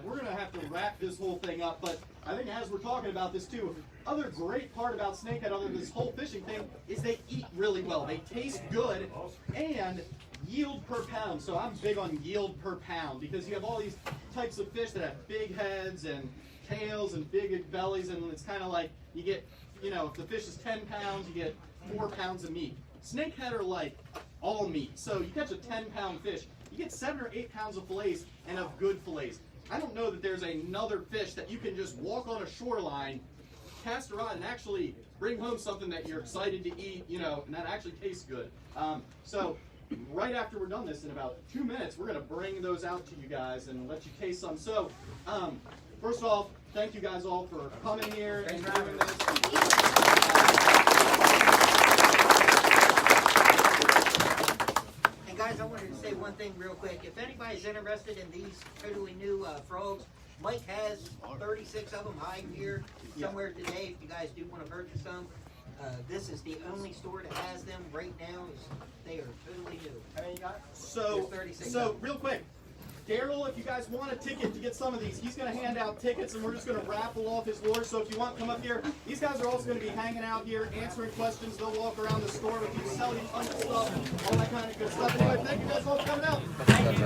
[SPEAKER 2] we're gonna have to wrap this whole thing up, but I think as we're talking about this too, other great part about Snakehead, other than this whole fishing thing, is they eat really well. They taste good and yield per pound. So I'm big on yield per pound because you have all these types of fish that have big heads and tails and big bellies, and it's kind of like you get, if the fish is 10 pounds, you get 4 pounds of meat. Snakehead are like all meat. So you catch a 10-pound fish, you get 7 or 8 pounds of fillets and of good fillets. I don't know that there's another fish that you can just walk on a shoreline, cast a rod, and actually bring home something that you're excited to eat, and that actually tastes good. So right after we're done this, in about 2 minutes, we're going to bring those out to you guys and let you taste some. So, first off, thank you guys all for coming here and doing this.
[SPEAKER 7] And guys, I wanted to say one thing real quick. If anybody's interested in these totally new frogs, Mike has 36 of them hiding here somewhere today if you guys do want to purchase them. This is the only store that has them right now. They are totally new.
[SPEAKER 3] How many you got?
[SPEAKER 2] So real quick, Daryl, if you guys want a ticket to get some of these, he's going to hand out tickets, and we're just going to raffle off his lures. So if you want, come up here. These guys are also going to be hanging out here, answering questions. They'll walk around the store with you, selling tons of stuff, all that kind of good stuff. Anyway, thank you guys all for coming out. Thank you.